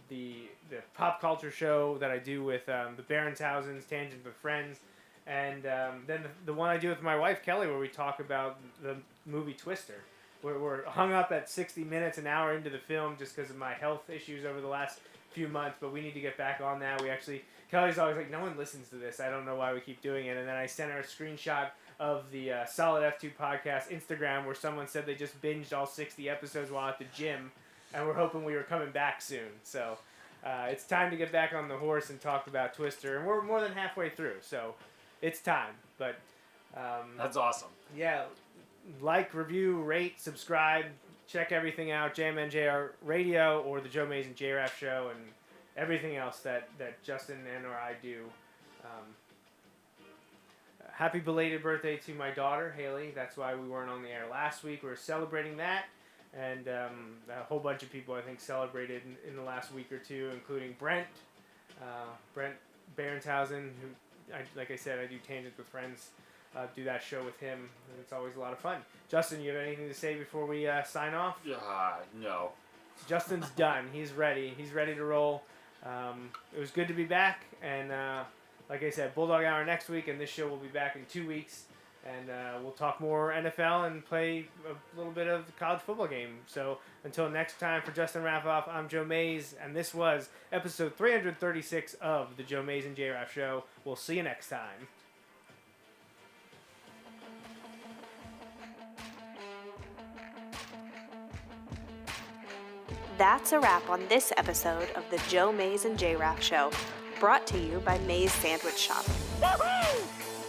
the pop culture show that I do with the Barenshausen's, Tangents with Friends, and then the one I do with my wife, Kelly, where we talk about the movie Twister. We're hung up at 60 minutes, an hour into the film just because of my health issues over the last few months, but we need to get back on that. We actually Kelly's always like, no one listens to this. I don't know why we keep doing it. And then I sent her a screenshot of the Solid F2 podcast Instagram where someone said they just binged all 60 episodes while at the gym, and we're hoping we were coming back soon. So it's time to get back on the horse and talk about Twister. And we're more than halfway through, so it's time. But that's awesome. Yeah, like, review, rate, subscribe, check everything out, JMNJR Radio or the Joe Mays and J-Raff Show, and everything else that Justin and or I do. Happy belated birthday to my daughter, Haley. That's why we weren't on the air last week. We were celebrating that, and a whole bunch of people, I think, celebrated in the last week or two, including Brent Berenthausen, who, like I said, I do Tangents with Friends, do that show with him, and it's always a lot of fun. Justin, you have anything to say before we sign off? No. Justin's done. He's ready. He's ready to roll. It was good to be back, and like I said, Bulldog Hour next week, and this show will be back in 2 weeks, and we'll talk more NFL and play a little bit of the college football game. So until next time, for Justin Raffauf, I'm Joe Mays, and this was episode 336 of the Joe Mays and J-Raff Show. We'll see you next time. That's a wrap on this episode of the Joe Mays and J-Raff Show, brought to you by Mays Sandwich Shop. Woo-hoo!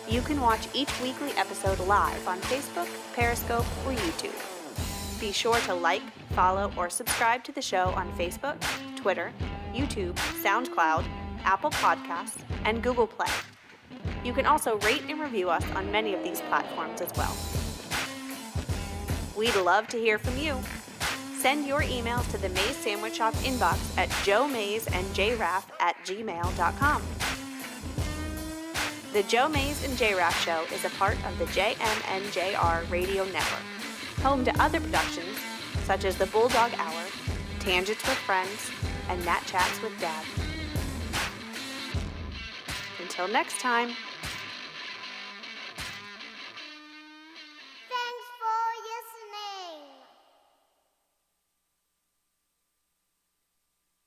You can watch each weekly episode live on Facebook, Periscope, or YouTube. Be sure to like, follow, or subscribe to the show on Facebook, Twitter, YouTube, SoundCloud, Apple Podcasts, and Google Play. You can also rate and review us on many of these platforms as well. We'd love to hear from you. Send your emails to the Mays Sandwich Shop inbox at joemaysandjraff@gmail.com. The Joe Mays and J-Raff Show is a part of the JMNJR Radio Network, home to other productions such as the Bulldog Hour, Tangents with Friends, and Nat Chats with Dad. Until next time.